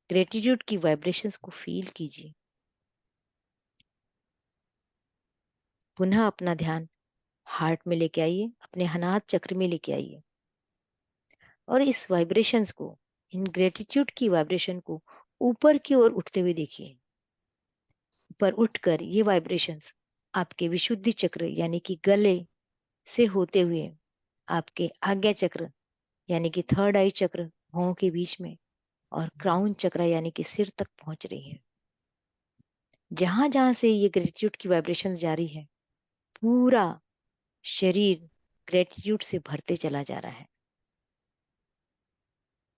Speaker 1: ग्रेटिट्यूड की वाइब्रेशंस को फील कीजिए। पुनः अपना ध्यान हार्ट में लेके आइए, अपने अनाहत चक्र में लेके आइए और इस वाइब्रेशंस को, इन ग्रेटिट्यूड की वाइब्रेशन को ऊपर की ओर उठते हुए देखिए। ऊपर उठकर ये वाइब्रेशंस आपके विशुद्धि चक्र यानी कि गले से होते हुए आपके आज्ञा चक्र यानी कि थर्ड आई चक्र, भौं के बीच में, और क्राउन चक्र यानी कि सिर तक पहुंच रही है। जहां जहां से ये ग्रेटिट्यूड की वाइब्रेशंस जारी है, पूरा शरीर ग्रेटिट्यूड से भरते चला जा रहा है।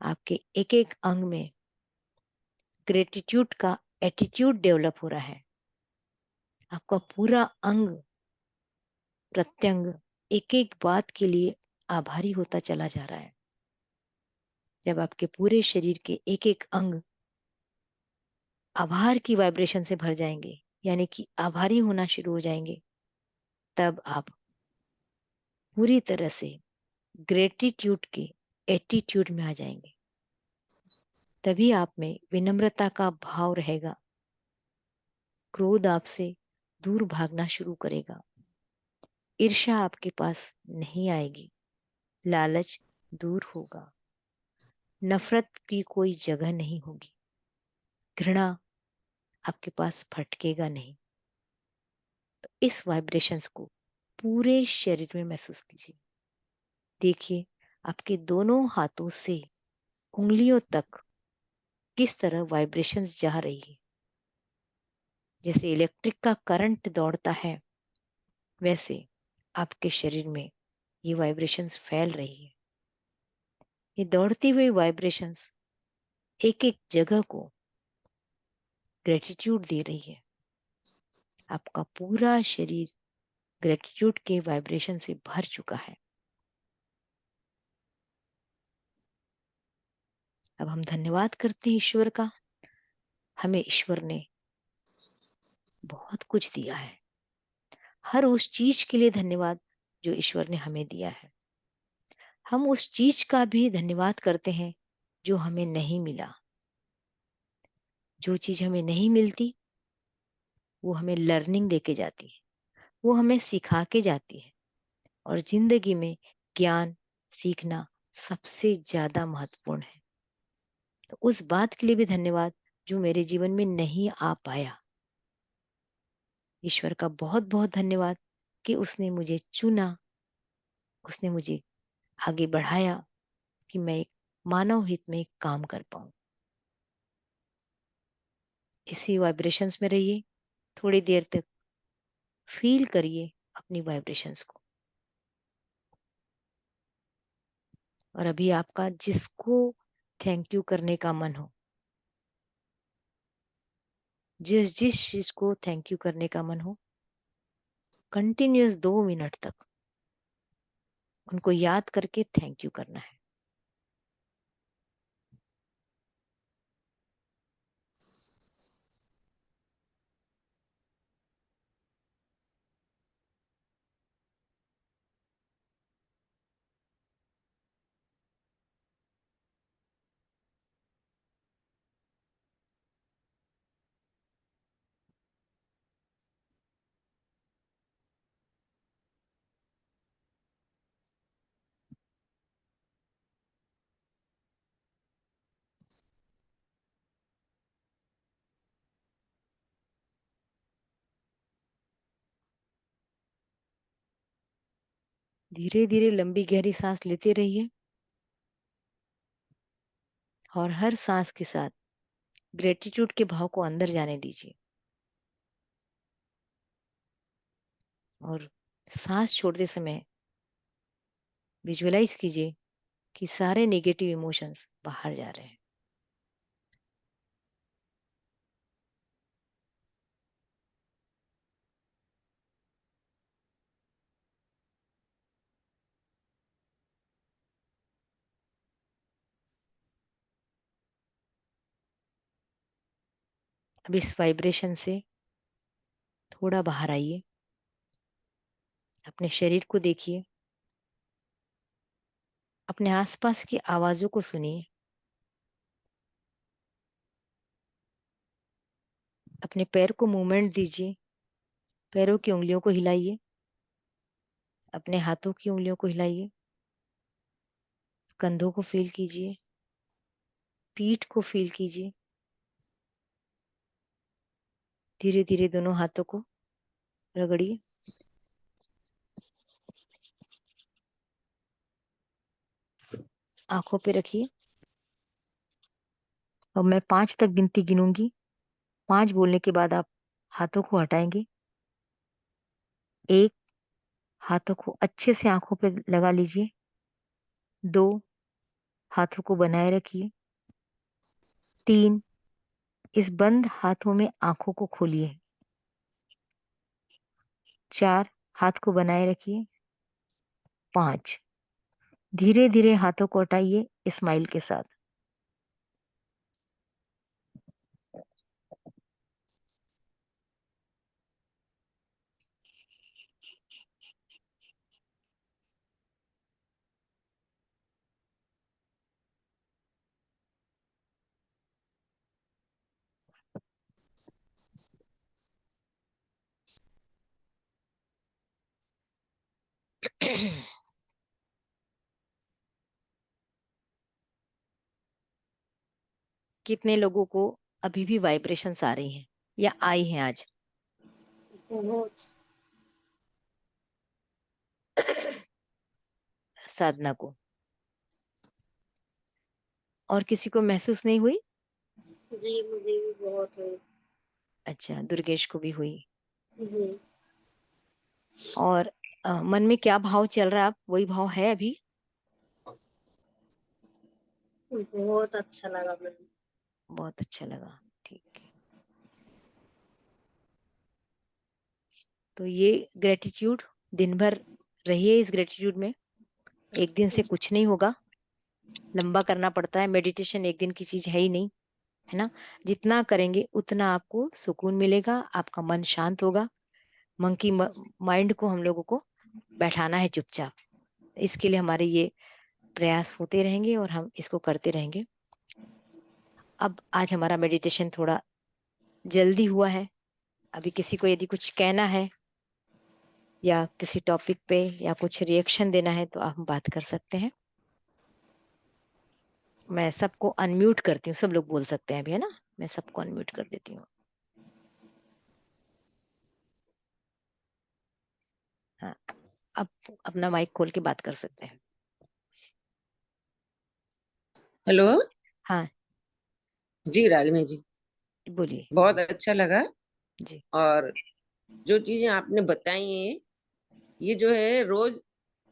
Speaker 1: आपके एक एक अंग में ग्रेटिट्यूड का एटीट्यूड डेवलप हो रहा है। आपका पूरा अंग प्रत्यंग एक एक बात के लिए आभारी होता चला जा रहा है। जब आपके पूरे शरीर के एक एक अंग आभार की वाइब्रेशन से भर जाएंगे, यानी कि आभारी होना शुरू हो जाएंगे, तब आप पूरी तरह से ग्रेटिट्यूड के एटीट्यूड में आ जाएंगे। तभी आप में विनम्रता का भाव रहेगा। क्रोध आपसे दूर भागना शुरू करेगा। ईर्ष्या आपके पास नहीं आएगी। लालच दूर होगा। नफरत की कोई जगह नहीं होगी। घृणा आपके पास फटकेगा नहीं। तो इस वाइब्रेशंस को पूरे शरीर में महसूस कीजिए। देखिए आपके दोनों हाथों से उंगलियों तक किस तरह वाइब्रेशंस जा रही है। जैसे इलेक्ट्रिक का करंट दौड़ता है, वैसे आपके शरीर में ये वाइब्रेशंस फैल रही है। ये दौड़ती हुई वाइब्रेशंस एक एक जगह को ग्रेटिट्यूड दे रही है। आपका पूरा शरीर ग्रेटिट्यूड के वाइब्रेशन से भर चुका है। अब हम धन्यवाद करते हैं ईश्वर का। हमें ईश्वर ने बहुत कुछ दिया है। हर उस चीज के लिए धन्यवाद जो ईश्वर ने हमें दिया है। हम उस चीज का भी धन्यवाद करते हैं जो हमें नहीं मिला। जो चीज हमें नहीं मिलती वो हमें लर्निंग देके जाती है, वो हमें सिखा के जाती है। और जिंदगी में ज्ञान सीखना सबसे ज्यादा महत्वपूर्ण है। तो उस बात के लिए भी धन्यवाद जो मेरे जीवन में नहीं आ पाया। ईश्वर का बहुत बहुत धन्यवाद कि उसने मुझे चुना, उसने मुझे आगे बढ़ाया कि मैं एक मानव हित में एक काम कर पाऊं। इसी वाइब्रेशंस में रहिए। थोड़ी देर तक फील करिए अपनी वाइब्रेशंस को। और अभी आपका जिसको थैंक यू करने का मन हो, जिस जिस चीज को थैंक यू करने का मन हो, कंटिन्यूअस 2 मिनट तक उनको याद करके थैंक यू करना है। धीरे धीरे लंबी गहरी सांस लेते रहिए और हर सांस के साथ ग्रेटिट्यूड के भाव को अंदर जाने दीजिए। और सांस छोड़ते समय विजुअलाइज कीजिए कि सारे नेगेटिव इमोशंस बाहर जा रहे हैं। अब इस वाइब्रेशन से थोड़ा बाहर आइए। अपने शरीर को देखिए। अपने आसपास की आवाजों को सुनिए। अपने पैर को मूवमेंट दीजिए। पैरों की उंगलियों को हिलाइए। अपने हाथों की उंगलियों को हिलाइए। कंधों को फील कीजिए। पीठ को फील कीजिए। धीरे धीरे दोनों हाथों को रगड़िए। आंखों पे रखिए। और मैं 5 तक गिनती गिनूंगी। 5 बोलने के बाद आप हाथों को हटाएंगे। 1, हाथों को अच्छे से आंखों पे लगा लीजिए। 2, हाथों को बनाए रखिए। 3, इस बंद हाथों में आंखों को खोलिए। 4, हाथ को बनाए रखिए। 5, धीरे धीरे हाथों को हटाइए स्माइल के साथ। कितने लोगों को अभी भी वाइब्रेशंस आ रही हैं या आई हैं आज?
Speaker 2: बहुत।
Speaker 1: साधना को और किसी को महसूस नहीं हुई?
Speaker 2: जी, मुझे भी बहुत है।
Speaker 1: अच्छा, दुर्गेश को भी हुई।
Speaker 2: जी।
Speaker 1: और मन में क्या भाव चल रहा है, आप वही भाव है अभी?
Speaker 2: बहुत अच्छा लगा मुझे।
Speaker 1: बहुत अच्छा लगा। ठीक है। तो ये ग्रेटिट्यूड दिन भर रहिए इस ग्रेटिट्यूड में। एक दिन से कुछ नहीं होगा, लंबा करना पड़ता है। मेडिटेशन एक दिन की चीज है ही नहीं, है ना? जितना करेंगे उतना आपको सुकून मिलेगा, आपका मन शांत होगा। मंकी माइंड को हम लोगों को बैठाना है चुपचाप। इसके लिए हमारे ये प्रयास होते रहेंगे और हम इसको करते रहेंगे। अब आज हमारा मेडिटेशन थोड़ा जल्दी हुआ है। अभी किसी को यदि कुछ कहना है या किसी टॉपिक पे या कुछ रिएक्शन देना है तो आप बात कर सकते हैं। मैं सबको अनम्यूट करती हूँ, सब लोग बोल सकते हैं अभी, है ना? मैं सबको अनम्यूट कर देती हूँ। हाँ, अब अपना माइक खोल के बात कर सकते हैं।
Speaker 3: हेलो।
Speaker 1: हाँ,
Speaker 3: जी रागिनी जी,
Speaker 1: बोलिए।
Speaker 3: बहुत अच्छा लगा।
Speaker 1: जी
Speaker 3: और जो चीजें आपने बताई हैं, ये जो है रोज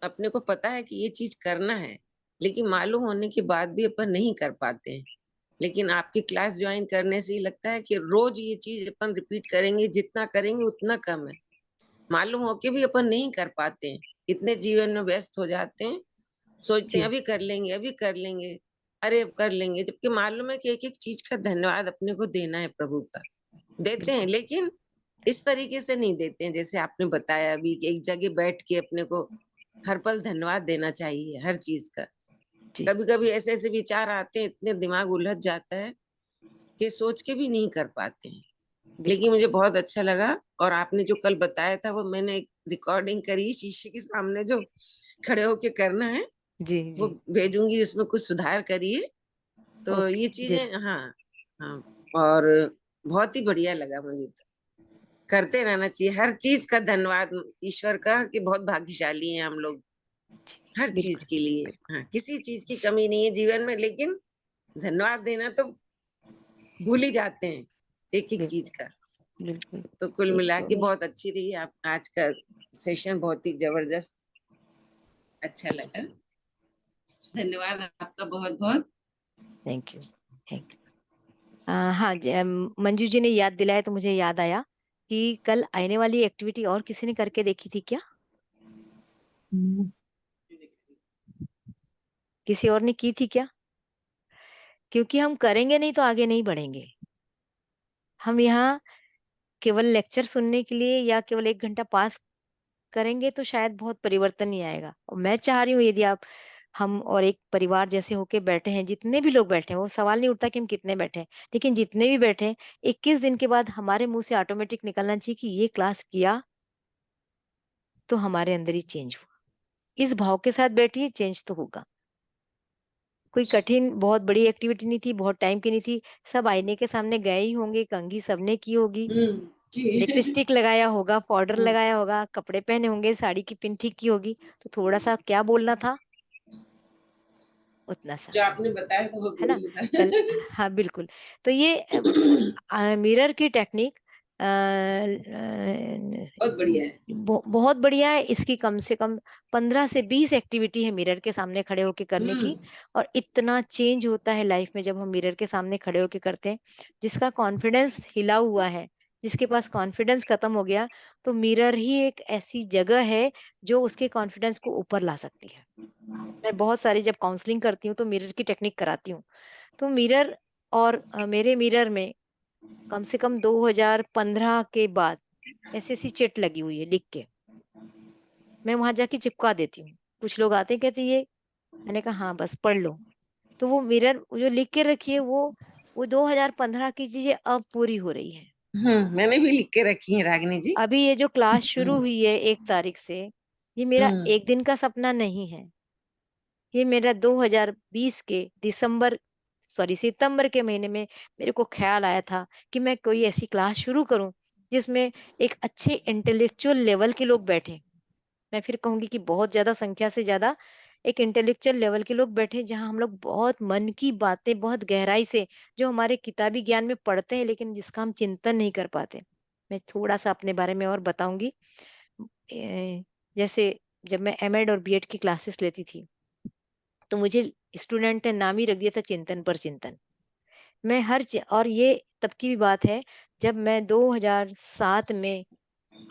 Speaker 3: अपने को पता है कि ये चीज करना है, लेकिन मालूम होने के बाद भी अपन नहीं कर पाते हैं। लेकिन आपकी क्लास ज्वाइन करने से ही लगता है कि रोज ये चीज अपन रिपीट करेंगे, जितना करेंगे उतना कम है। मालूम होके भी अपन नहीं कर पाते हैं, इतने जीवन में व्यस्त हो जाते हैं, सोचते हैं
Speaker 1: जी
Speaker 3: अभी कर लेंगे, अभी कर लेंगे, अरे अब कर लेंगे, जबकि मालूम है कि एक एक चीज का धन्यवाद अपने को देना है प्रभु का। देते हैं,
Speaker 1: बिल्कुल।
Speaker 3: लेकिन इस तरीके से नहीं देते हैं जैसे आपने बताया अभी कि एक जगह बैठ के अपने को हर पल धन्यवाद देना चाहिए हर चीज का।
Speaker 1: जी
Speaker 3: कभी कभी ऐसे ऐसे विचार आते हैं, इतने दिमाग उलझ जाता है कि सोच के भी नहीं कर पाते हैं। लेकिन
Speaker 1: बिल्कुल।
Speaker 3: मुझे बहुत अच्छा लगा। और आपने जो कल बताया था वो मैंने एक रिकॉर्डिंग करी, शीशे के सामने जो खड़े होके करना है
Speaker 1: जी
Speaker 3: वो
Speaker 1: जी।
Speaker 3: भेजूंगी, उसमें कुछ सुधार करिए। तो
Speaker 1: ओके।
Speaker 3: ये
Speaker 1: जी
Speaker 3: चीजें, हाँ। हाँ। और बहुत ही बढ़िया लगा मुझे तो। करते रहना चाहिए हर चीज का धन्यवाद ईश्वर का, कि बहुत भाग्यशाली हैं हम लोग
Speaker 1: जी।
Speaker 3: हर चीज
Speaker 1: बिल्कुल
Speaker 3: के लिए।
Speaker 1: बिल्कुल।
Speaker 3: हाँ, किसी चीज की कमी नहीं है जीवन में, लेकिन धन्यवाद देना तो भूल ही जाते हैं एक एक चीज
Speaker 1: बिल्कुल
Speaker 3: का।
Speaker 1: बिल्कुल।
Speaker 3: तो कुल
Speaker 1: एक
Speaker 3: मिला
Speaker 1: तो
Speaker 3: के
Speaker 1: नहीं।
Speaker 3: बहुत अच्छी रही आप आज का सेशन, बहुत ही जबरदस्त, अच्छा लगा। धन्यवाद आपका बहुत बहुत।
Speaker 1: Thank you. Thank you. हाँ जी, मंजू जी ने याद दिलाया तो मुझे याद आया कि कल आने वाली एक्टिविटी और किसी ने करके देखी थी क्या? किसी और ने की थी क्या? क्योंकि हम करेंगे नहीं तो आगे नहीं बढ़ेंगे। हम यहाँ केवल लेक्चर सुनने के लिए या केवल 1 घंटा पास करेंगे तो शायद बहुत परिवर्तन नहीं आएगा। और मैं चाह रही हूँ यदि आप हम और एक परिवार जैसे होके बैठे हैं, जितने भी लोग बैठे हैं, वो सवाल नहीं उठता कि हम कितने बैठे हैं, लेकिन जितने भी बैठे हैं, 21 दिन के बाद हमारे मुंह से ऑटोमेटिक निकलना चाहिए कि ये क्लास किया तो हमारे अंदर ही चेंज हुआ। इस भाव के साथ बैठिए, चेंज तो होगा। कोई कठिन बहुत बड़ी एक्टिविटी नहीं थी, बहुत टाइम की नहीं थी। सब आईने के सामने गए ही होंगे, कंघी सबने की होगी,
Speaker 3: जी।
Speaker 1: लिपस्टिक लगाया होगा, पाउडर
Speaker 3: हम्म,
Speaker 1: लगाया होगा, कपड़े पहने होंगे, साड़ी की पिन ठीक की होगी। तो थोड़ा सा क्या बोलना था, उतना सा,
Speaker 3: जो आपने बताया था वो
Speaker 1: है ना?
Speaker 3: बोल था।
Speaker 1: कल हाँ, बिल्कुल। तो ये मिरर की टेक्निक
Speaker 3: बहुत बढ़िया है।
Speaker 1: बहुत बढ़िया है। इसकी कम से कम 15 से 20 एक्टिविटी है मिरर के सामने खड़े होके करने
Speaker 3: हुँ,
Speaker 1: की, और इतना चेंज होता है लाइफ में जब हम मिरर के सामने खड़े होके करते हैं। जिसका कॉन्फिडेंस हिला हुआ है, जिसके पास कॉन्फिडेंस खत्म हो गया, तो मिरर ही एक ऐसी जगह है जो उसके कॉन्फिडेंस को ऊपर ला सकती है। मैं बहुत सारी जब काउंसलिंग करती हूँ तो मिरर की टेक्निक कराती हूँ। तो मिरर और मेरे मिरर में कम से कम 2015 के बाद ऐसी-ऐसी चिट लगी हुई है लिख के। मैं वहाँ जाके चिपका देती हूँ। कुछ लोग आते हैं कहते ये, मैंने कहा हाँ, बस पढ़ लो। तो वो मिरर वो जो लिख के रखी है वो 2015 की चीज़ें अब पूरी हो रही है।
Speaker 3: हुँ, मैंने भी लिख के रखी है रागिनी जी।
Speaker 1: अभी ये जो क्लास शुरू
Speaker 3: हुँ,
Speaker 1: हुई है 1 तारीख से, ये मेरा
Speaker 3: हुँ,
Speaker 1: 1 दिन का सपना नहीं है। ये मेरा 2020 के सितंबर के महीने में मेरे को ख़्याल आया था कि मैं कोई ऐसी क्लास शुरू करूँ, जिसमें एक अच्छे इंटेलेक्चुअल लेवल के लोग बैठें। मैं फिर कहूँगी कि बहुत ज़्यादा संख्या से ज़्यादा एक इंटेलेक्चुअल लेवल के लोग बैठे, जहाँ हम लोग बहुत मन की बातें बहुत गहराई से, जो हमारे किताबी ज्ञान में पढ़ते हैं लेकिन जिसका हम चिंतन नहीं कर पाते। मैं थोड़ा-सा अपने बारे में और बताऊँगी। जैसे जब मैं एमएड और बीएड की क्लासेस लेती थी, तो मुझे स्टूडेंट ने नाम ही रख दिया था चिंतन पर चिंतन। मैं हर च और ये तब की भी बात है, जब मैं 2007 में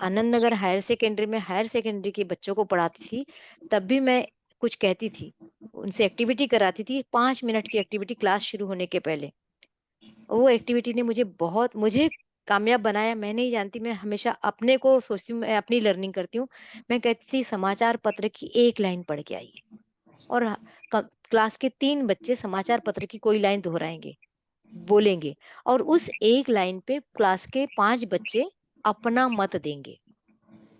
Speaker 1: आनंद नगर हायर सेकेंडरी के बच्चों को पढ़ाती थी, तब भी मैं कुछ कहती थी। उनसे एक्टिविटी कराती थी, 5 मिनट की एक्टिविटी क्लास शुरू होने के पहले। वो एक्टिविटी ने मुझे कामयाब बनाया, मैं नहीं जानती, मैं हमेशा अपने को सोचती हूँ, मैं अपनी लर्निंग करती हूँ। मैं कहती थी समाचार पत्र की 1 लाइन पढ़ के आइए, और क क्लास के 3 बच्चे समाचार पत्र की कोई लाइन दोहराएँगे, बोलेंगे, और उस 1 लाइन पे क्लास के 5 बच्चे अपना मत देंगे।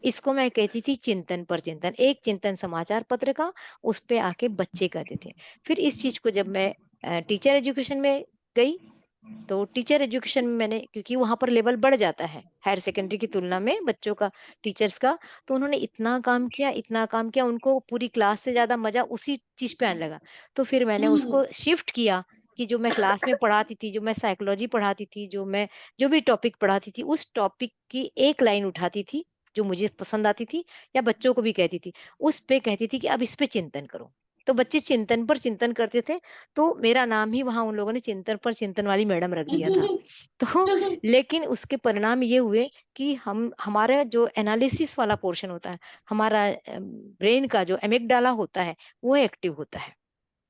Speaker 1: इसको मैं कहती थी चिंतन पर चिंतन। एक चिंतन समाचार पत्र का, उस पे आके बच्चे करते थे। फिर इस चीज़ को जब मैं टीचर एजुकेशन में गई, तो टीचर एजुकेशन में मैंने, क्योंकि वहाँ पर लेवल बढ़ जाता है, हायर सेकेंडरी की तुलना में बच्चों का, टीचर्स का, तो उन्होंने इतना काम किया, उनको पूरी क्लास से ज़्यादा मज़ा उसी चीज़ पे आने लगा। तो फिर मैंने उसको शिफ्ट किया कि जो मैं क्लास में पढ़ाती थी, जो मैं साइकोलॉजी पढ़ाती थी, जो भी टॉपिक पढ़ाती थी, उस टॉपिक की एक लाइन उठाती थी, जो मुझे पसंद आती थी या बच्चों को भी कहती थी। उस पे कहती थी कि अब इस पे चिंतन करो। तो बच्चे चिंतन पर चिंतन करते थे, तो मेरा नाम ही वहाँ उन लोगों ने चिंतन पर चिंतन वाली मैडम रख दिया था। तो लेकिन उसके परिणाम ये हुए कि हमारा जो एनालिसिस वाला पोर्शन होता है, हमारा ब्रेन का जो एमिगडाला होता है, वो एक्टिव होता है।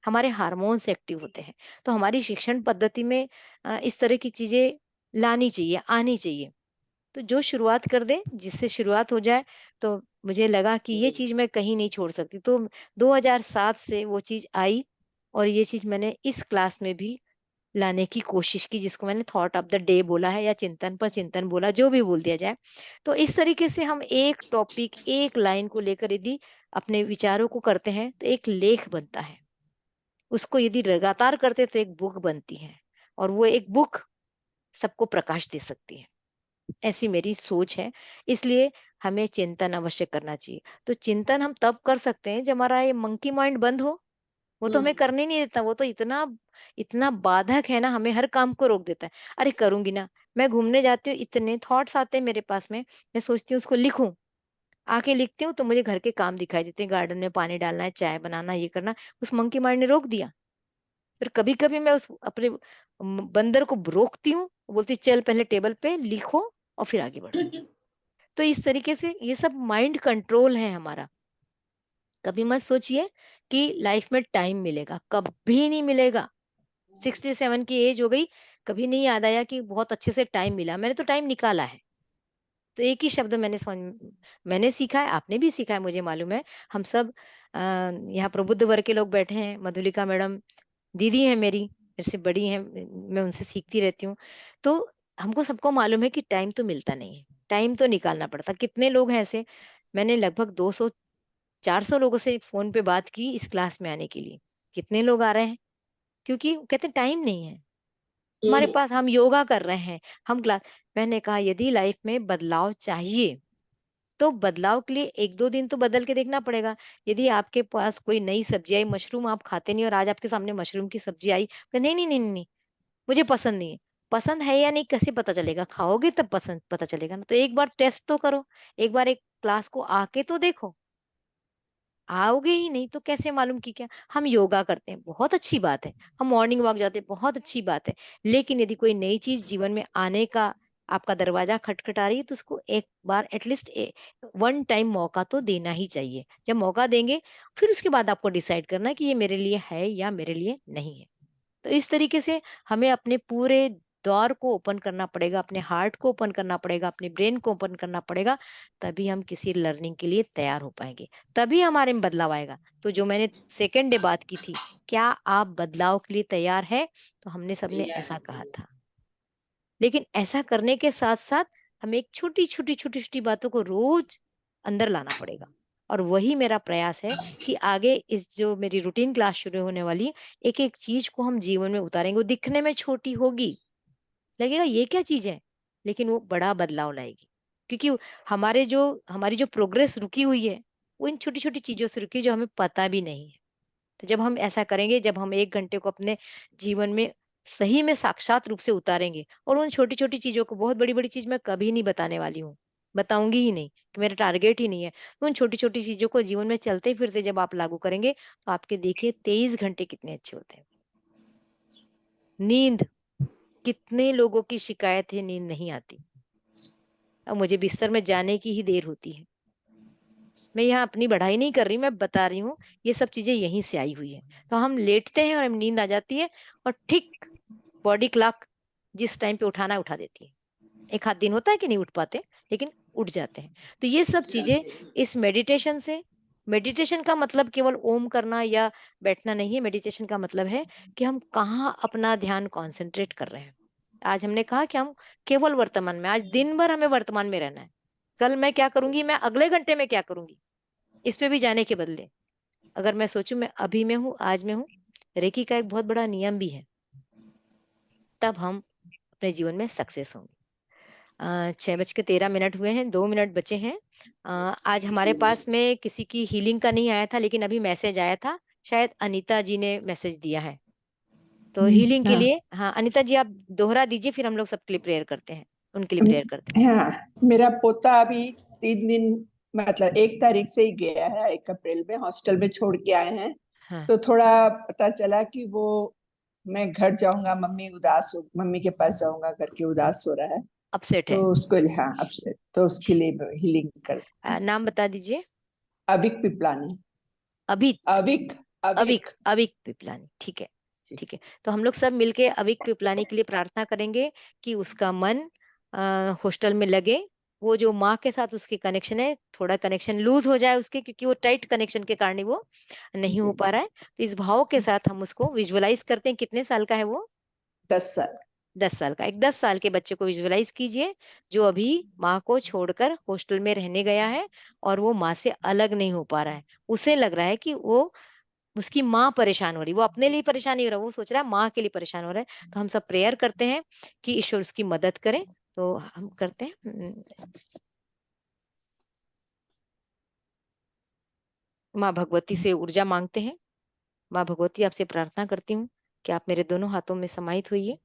Speaker 1: हमारे हार्मोन्स एक्टिव होते हैं। तो हमारी शिक्षण पद्धति में इस तरह की चीज़ें लानी चाहिए, आनी चाहिए। तो जो शुरुआत कर दे, जिससे शुरुआत हो जाए, तो मुझे लगा कि ये चीज़ मैं कहीं नहीं छोड़ सकती। तो 2007 से वो चीज़ आई, और ये चीज़ मैंने इस क्लास में भी लाने की कोशिश की, जिसको मैंने थॉट ऑफ द डे बोला है या चिंतन पर चिंतन बोला, जो भी बोल दिया जाए। तो इस तरीके से हम एक टॉपिक, एक लाइन को लेकर यदि अपने विचारों को करते हैं, तो एक लेख बनता है। उसको यदि लगातार करते तो एक बुक बनती है, और वो एक बुक सबको प्रकाश दे सकती है। ऐसी मेरी सोच है। इसलिए हमें चिंतन अवश्य करना चाहिए। तो चिंतन हम तब कर सकते हैं जब हमारा ये मंकी माइंड बंद हो। वो तो
Speaker 3: हुँ,
Speaker 1: हमें करने नहीं देता, वो तो इतना इतना बाधक है ना, हमें हर काम को रोक देता है। अरे करूँगी ना, मैं घूमने जाती हूँ, इतने थॉट्स आते हैं मेरे पास में, मैं सोचती हूँ उसको लिखूँ। आके लिखती हूँ तो मुझे घर के काम दिखाई देते हैं, गार्डन में पानी डालना है, चाय बनाना, ये करना। उस मंकी माइंड ने रोक दिया। फिर कभी-कभी मैं उस अपने बंदर को रोकती हूँ, बोलती हूँ चल पहले टेबल पे लिखो और फिर आगे बढ़ो। तो इस तरीके से ये सब माइंड कंट्रोल है हमारा। कभी मत सोचिए कि लाइफ में टाइम मिलेगा, कभी नहीं मिलेगा। 67 की एज हो गई, कभी नहीं याद आया कि बहुत अच्छे से टाइम मिला। मैंने तो टाइम निकाला है। तो एक ही शब्द मैंने सीखा है, आपने भी सीखा है, मुझे मालूम है। हम सब यहाँ प्रबुद्ध वर्ग के लोग बैठे हैं, मधुलिका मैडम दीदी हैं मेरी, मेरे से बड़ी हैं, मैं उनसे सीखती रहती हूँ। तो हमको सबको मालूम है कि टाइम तो मिलता नहीं है, टाइम तो निकालना पड़ता। कितने लोग हैं ऐसे, मैंने लगभग 200-400 लोगों से फ़ोन पे बात की इस क्लास में आने के लिए। कितने लोग आ रहे हैं? क्योंकि कहते हैं टाइम नहीं है। हमारे
Speaker 3: हुँ,
Speaker 1: पास, हम योगा कर रहे हैं, हम क्लास, मैंने कहा यदि लाइफ में बदलाव चाहिए, तो बदलाव के लिए 1-2 दिन तो बदल के देखना पड़ेगा। यदि आपके पास कोई नई सब्ज़ी आई, मशरूम आप खाते नहीं और आज आपके सामने मशरूम की सब्ज़ी आई, तो नहीं, नहीं, नहीं, नहीं, नहीं, मुझे पसंद नहीं है। पसंद है या नहीं कैसे पता चलेगा? खाओगे तब पसंद पता चलेगा ना। तो एक बार टेस्ट तो करो, एक बार एक क्लास को आके तो देखो। आओगे ही नहीं तो कैसे मालूम कि क्या? हम योगा करते हैं, बहुत अच्छी बात है। हम मॉर्निंग वॉक जाते हैं, बहुत अच्छी बात है। लेकिन यदि कोई नई चीज जीवन में आने का आपका दरवाजा खटखटा रही है, तो उसको एक बार एटलीस्ट वन टाइम मौका तो देना ही चाहिए। जब मौका देंगे, फिर उसके बाद आपको डिसाइड करना है कि ये मेरे लिए है या मेरे लिए नहीं है। तो इस तरीके से हमें अपने पूरे द्वार को ओपन करना पड़ेगा, अपने हार्ट को ओपन करना पड़ेगा, अपने ब्रेन को ओपन करना पड़ेगा। तभी हम किसी लर्निंग के लिए तैयार हो पाएंगे, तभी हमारे में बदलाव आएगा। तो जो मैंने सेकेंड डे बात की थी, क्या आप बदलाव के लिए तैयार है? तो हमने सबने
Speaker 3: तैयार
Speaker 1: ऐसा
Speaker 3: है,
Speaker 1: कहा
Speaker 3: तैयार।
Speaker 1: था। लेकिन ऐसा करने के साथ साथ हमें एक छोटी छोटी छोटी छोटी बातों को रोज अंदर लाना पड़ेगा। और वही मेरा प्रयास है कि आगे इस जो मेरी रूटीन क्लास शुरू होने वाली है, एक एक चीज को हम जीवन में उतारेंगे। वो दिखने में छोटी होगी, लगेगा ये क्या चीज है, लेकिन वो बड़ा बदलाव लाएगी। क्योंकि हमारी जो प्रोग्रेस रुकी हुई है, वो इन छोटी छोटी चीजों से रुकी है, जो हमें पता भी नहीं है। तो जब हम ऐसा करेंगे, जब हम 1 घंटे को अपने जीवन में सही में साक्षात रूप से उतारेंगे, और उन छोटी-छोटी चीज़ों को, बहुत बड़ी-बड़ी चीज़ मैं कभी नहीं बताने वाली हूँ, बताऊँगी ही नहीं, कि मेरा टारगेट ही नहीं है। तो उन छोटी-छोटी चीज़ों को जीवन में चलते-फिरते जब आप लागू करेंगे, तो आपके देखिए 23 घंटे कितने अच्छे होते हैं। नींद, कितने लोगों की शिकायत है नींद नहीं आती। अब मुझे बिस्तर में जाने की ही देर होती है। मैं यहाँ अपनी बढ़ाई नहीं कर रही, मैं बता रही हूँ, ये सब चीज़ें यहीं से आई हुई हैं। तो हम लेटते हैं और हमें नींद आ जाती है, और ठीक बॉडी क्लॉक जिस टाइम पे उठाना है उठा देती है। एक आध दिन होता है कि नहीं उठ पाते, लेकिन उठ जाते हैं। तो ये सब चीज़ें
Speaker 3: जाते हैं।
Speaker 1: इस मेडिटेशन से, मेडिटेशन का मतलब केवल ओम करना या बैठना नहीं है। मेडिटेशन का मतलब है कि हम कहाँ अपना ध्यान कॉन्सेंट्रेट कर रहे हैं। आज हमने कहा कि हम केवल वर्तमान में, आज दिन भर हमें वर्तमान में रहना है। कल मैं क्या करूँगी, मैं अगले घंटे में क्या करूँगी, इस पे भी जाने के बदले, अगर मैं सोचूं मैं अभी में हूँ, आज में हूँ, रेकी का एक बहुत बड़ा नियम भी है, तब हम अपने जीवन में सक्सेस होंगे। 6:13 हुए हैं, 2 मिनट बचे हैं। आज हमारे
Speaker 3: जी, जी।
Speaker 1: पास में किसी की हीलिंग का नहीं आया था, लेकिन अभी मैसेज आया था, शायद अनीता जी ने मैसेज दिया है। तो हीलिंग के
Speaker 4: हाँ
Speaker 1: लिए, हाँ अनीता जी, आप दोहरा दीजिए, फिर हम लोग सबके लिए प्रेयर करते हैं, उनके लिए प्रेयर करते हैं।
Speaker 4: हाँ, मेरा पोता अभी 3 दिन, मतलब 1 तारीख से ही गया है, 1 अप्रैल में हॉस्टल में छोड़ के आए हैं।
Speaker 1: हाँ,
Speaker 4: तो थोड़ा पता चला कि वो, मैं घर जाऊंगा, मम्मी के पास जाऊंगा करके उदास हो रहा है।
Speaker 1: अपसेट है।
Speaker 4: तो उसको, हाँ, अपसेट, तो उसके लिए हीलिंग कर।
Speaker 1: नाम बता दीजिए।
Speaker 4: अविक पिपलानी।
Speaker 1: अभी,
Speaker 4: अविक।
Speaker 1: अविक,
Speaker 4: अविक।
Speaker 1: अविक पिपलानी, ठीक है।
Speaker 4: जी।
Speaker 1: ठीक है, तो हम लोग सब मिलके अविक पिपलानी के लिए प्रार्थना करेंगे कि उसका मन हॉस्टल में लगे। वो जो माँ के साथ उसकी कनेक्शन है, थोड़ा कनेक्शन लूज हो जाए उसके, क्योंकि वो टाइट कनेक्शन के कारण ही वो नहीं हो
Speaker 4: जी।
Speaker 1: पा रहा है। तो इस भाव के साथ हम उसको विजुअलाइज करते हैं। कितने साल का है वो?
Speaker 4: 10 साल।
Speaker 1: 10 साल का। एक 10 साल के बच्चे को विजुअलाइज कीजिए, जो अभी माँ को छोड़कर हॉस्टल में रहने गया है, और वो माँ से अलग नहीं हो पा रहा है। उसे लग रहा है कि वो, उसकी माँ परेशान हो रही, वो अपने लिए परेशान नहीं हो रहा, वो सोच रहा है माँ के लिए परेशान हो रहा है। तो हम सब प्रेयर करते हैं कि ईश्वर उसकी मदद करे। तो हम करते हैं, माँ भगवती से ऊर्जा मांगते हैं। माँ भगवती, आपसे प्रार्थना करती हूँ कि आप मेरे दोनों हाथों में समाहित होइए,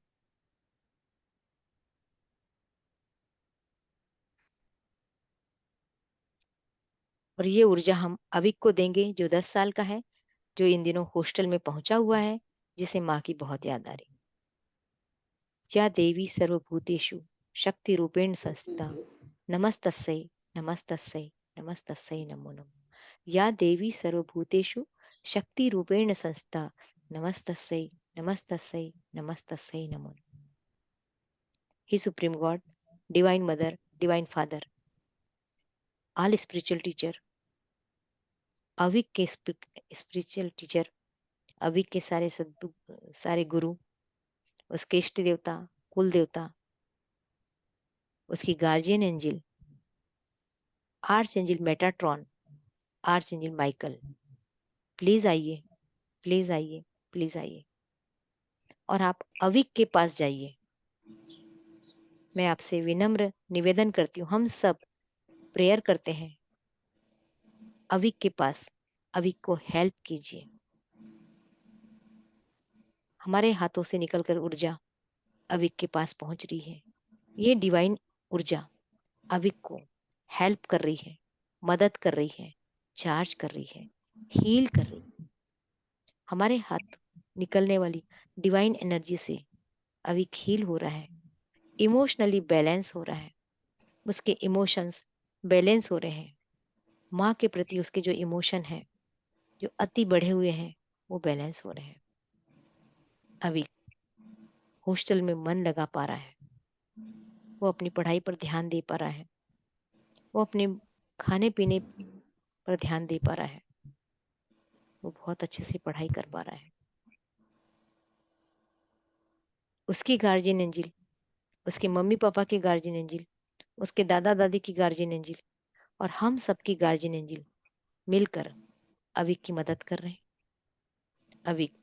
Speaker 1: और ये ऊर्जा हम अविक को देंगे, जो 10 साल का है, जो इन दिनों हॉस्टल में पहुंचा हुआ है, जिसे माँ की बहुत याद आ रही। या देवी सर्वभूतेषु शक्ति रूपेण संस्थिता, नमस्तस्यै, नमस्तस्यै, नमस्तस्यै नमो नमः। या देवी सर्वभूतेषु शक्ति रूपेण संस्थिता, नमस्तस्यै, नमस्तस्यै, नमस्तस्यै नमो नमः। हे supreme god, divine mother, divine father, all spiritual teacher, Avik के स्पिरिचुअल टीचर, अविक के सारे सारे गुरु, उसके इष्ट देवता, कुल देवता, उसकी guardian angel, arch angel Metatron, arch angel Michael, please आइए, प्लीज आइए, प्लीज आइए, और आप अविक के पास जाइए। मैं आपसे विनम्र निवेदन करती हूँ, हम सब प्रेयर करते हैं अविक के पास, अविक को हेल्प कीजिए। हमारे हाथों से निकलकर ऊर्जा अविक के पास पहुंच रही है। ये डिवाइन ऊर्जा अविक को हेल्प कर रही है, मदद कर रही है, चार्ज कर रही है, हील कर रही है। हमारे हाथ निकलने वाली डिवाइन एनर्जी से अविक हील हो रहा है, इमोशनली बैलेंस हो रहा है, उसके इमोशंस बैलेंस हो रहे हैं। माँ के प्रति उसके जो इमोशन है, जो अति बढ़े हुए हैं, वो बैलेंस हो रहे हैं। अविक हॉस्टल में मन लगा पा रहा है, वो अपनी पढ़ाई पर ध्यान दे पा रहा है, वो अपने खाने पीने पर ध्यान दे पा रहा है, वो बहुत अच्छे से पढ़ाई कर पा रहा है। उसकी गार्जियन एंजिल, उसके मम्मी पापा की गार्जियन एंजिल, उसके दादा दादी की गार्जियन एंजिल और हम सबकी गार्जियन एंजिल मिलकर अविक की मदद कर रहे हैं। अविक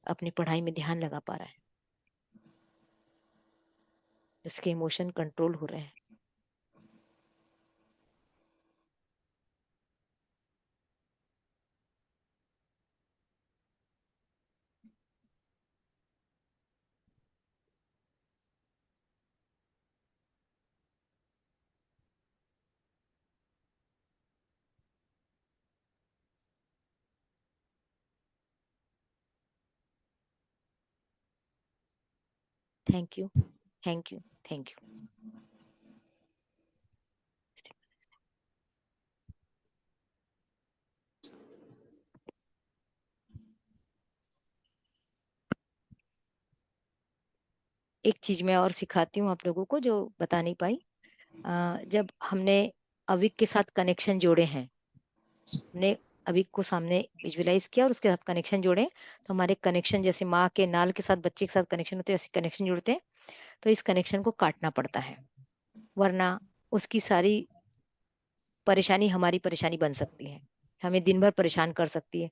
Speaker 1: अपनी पढ़ाई में ध्यान लगा पा रहा है, उसके इमोशन कंट्रोल हो रहे हैं। Thank you, thank you, thank you. एक चीज मैं और सिखाती हूँ आप लोगों को जो बता नहीं पाई। जब हमने अविक के साथ कनेक्शन जोड़े हैं, हमने अविक को सामने विजुअलाइज किया और उसके साथ कनेक्शन जोड़े, तो हमारे कनेक्शन जैसे माँ के नाल के साथ बच्चे के साथ कनेक्शन होते हैं, वैसे कनेक्शन जुड़ते हैं। तो इस कनेक्शन को काटना पड़ता है, वरना उसकी सारी परेशानी हमारी परेशानी बन सकती है, हमें दिन भर परेशान कर सकती है।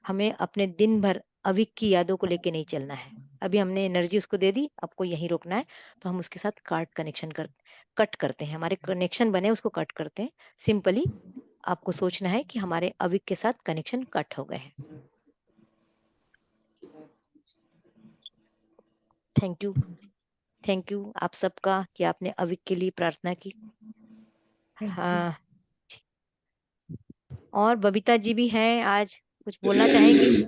Speaker 1: हमें अपने दिन भर अविक की यादों को लेके नहीं चलना है। अभी हमने एनर्जी उसको दे दी, आपको यहीं रोकना है, तो हम उसके साथ कट करते हैं, हमारे कनेक्शन बने उसको कट करते हैं। सिंपली आपको सोचना है कि हमारे अविक के साथ कनेक्शन कट हो गए हैं। थैंक यू, थैंक यू आप सबका कि आपने अविक के लिए प्रार्थना की। हाँ, और बबीता जी भी हैं आज, कुछ बोलना चाहेंगी?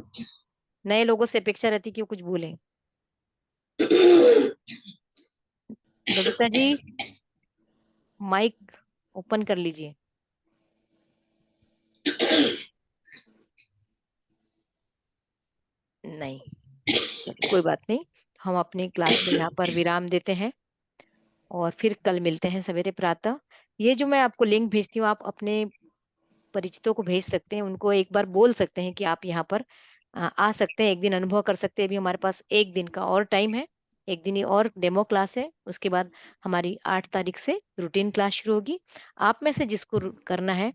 Speaker 1: नए लोगों से अपेक्षा रहती कि वो कुछ बोलें। बबीता जी माइक ओपन कर लीजिए। नहीं, चलिए कोई बात नहीं, हम अपनी क्लास को यहाँ पर विराम देते हैं और फिर कल मिलते हैं सवेरे प्रातः। ये जो मैं आपको लिंक भेजती हूँ, आप अपने परिचितों को भेज सकते हैं, उनको एक बार बोल सकते हैं कि आप यहाँ पर आ सकते हैं, एक दिन अनुभव कर सकते हैं। अभी हमारे पास एक दिन का और टाइम है, एक दिन ही और डेमो क्लास है, उसके बाद हमारी 8 तारीख से रूटीन क्लास शुरू होगी। आप में से जिसको करना है,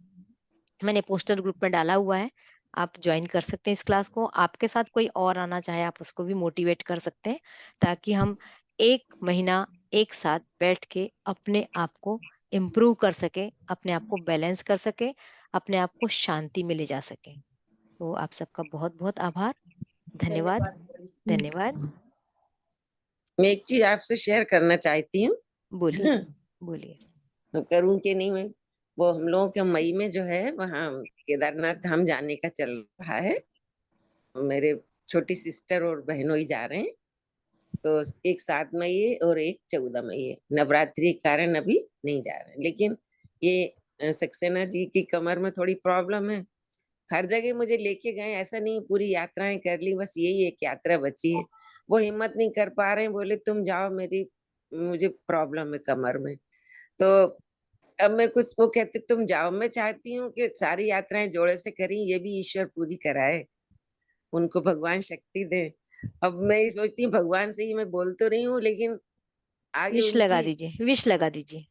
Speaker 1: मैंने पोस्टर ग्रुप में डाला हुआ है, आप ज्वाइन कर सकते हैं इस क्लास को। आपके साथ कोई और आना चाहे, आप उसको भी मोटिवेट कर सकते हैं, ताकि हम 1 महीना एक साथ बैठ के अपने आप को इम्प्रूव कर सके, अपने आप को बैलेंस कर सके, अपने आप को शांति में ले जा सके। तो आप सबका बहुत बहुत आभार, धन्यवाद,
Speaker 2: धन्यवाद।
Speaker 1: धन्यवाद।
Speaker 3: मैं एक चीज आपसे शेयर करना चाहती हूँ।
Speaker 1: बोलिए, बोलिए।
Speaker 3: करूँ कि नहीं मैं, वो हम लोगों के मई में जो है वहाँ केदारनाथ धाम जाने का चल रहा है। मेरे छोटी सिस्टर और बहनोई जा रहे हैं, तो एक 7 मई है और एक 14 मई है। नवरात्रि के कारण अभी नहीं जा रहे हैं, लेकिन ये सक्सेना जी की कमर में थोड़ी प्रॉब्लम है। हर जगह मुझे लेके गए, ऐसा नहीं पूरी यात्राएं कर ली, बस यही एक यात्रा बची है। वो हिम्मत नहीं कर पा रहे हैं, बोले तुम जाओ, मुझे प्रॉब्लम है कमर में। तो अब मैं कुछ, वो कहते तुम जाओ, मैं चाहती हूँ कि सारी यात्राएं जोड़े से करी, ये भी ईश्वर पूरी कराए, उनको भगवान शक्ति दे। अब मैं ये सोचती हूँ भगवान से ही मैं बोल तो रही हूँ, लेकिन आगे
Speaker 1: विश लगा
Speaker 3: उनकी
Speaker 1: दीजिए, विश लगा दीजिए,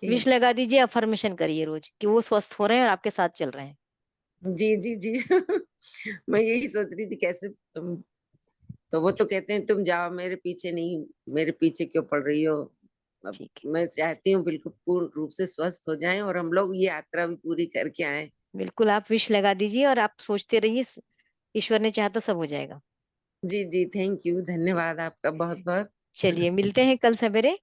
Speaker 1: विश लगा दीजिए, अफर्मेशन करिए रोज कि वो स्वस्थ हो रहे हैं और आपके साथ चल रहे हैं।
Speaker 3: जी जी जी मैं यही सोच रही थी कैसे तो वो तो कहते हैं तुम जाओ, मेरे पीछे नहीं, मेरे पीछे क्यों पड़ रही हो। अब
Speaker 1: ठीक है,
Speaker 3: मैं चाहती हूँ बिल्कुल पूर्ण रूप से स्वस्थ हो जाएं और हम लोग ये यात्रा भी पूरी करके आए।
Speaker 1: बिल्कुल आप विश लगा दीजिए और आप सोचते रहिए, ईश्वर ने चाहा तो सब हो जाएगा।
Speaker 3: जी, जी, थैंक यू, धन्यवाद आपका बहुत-बहुत।
Speaker 1: चलिए मिलते हैं कल सवेरे।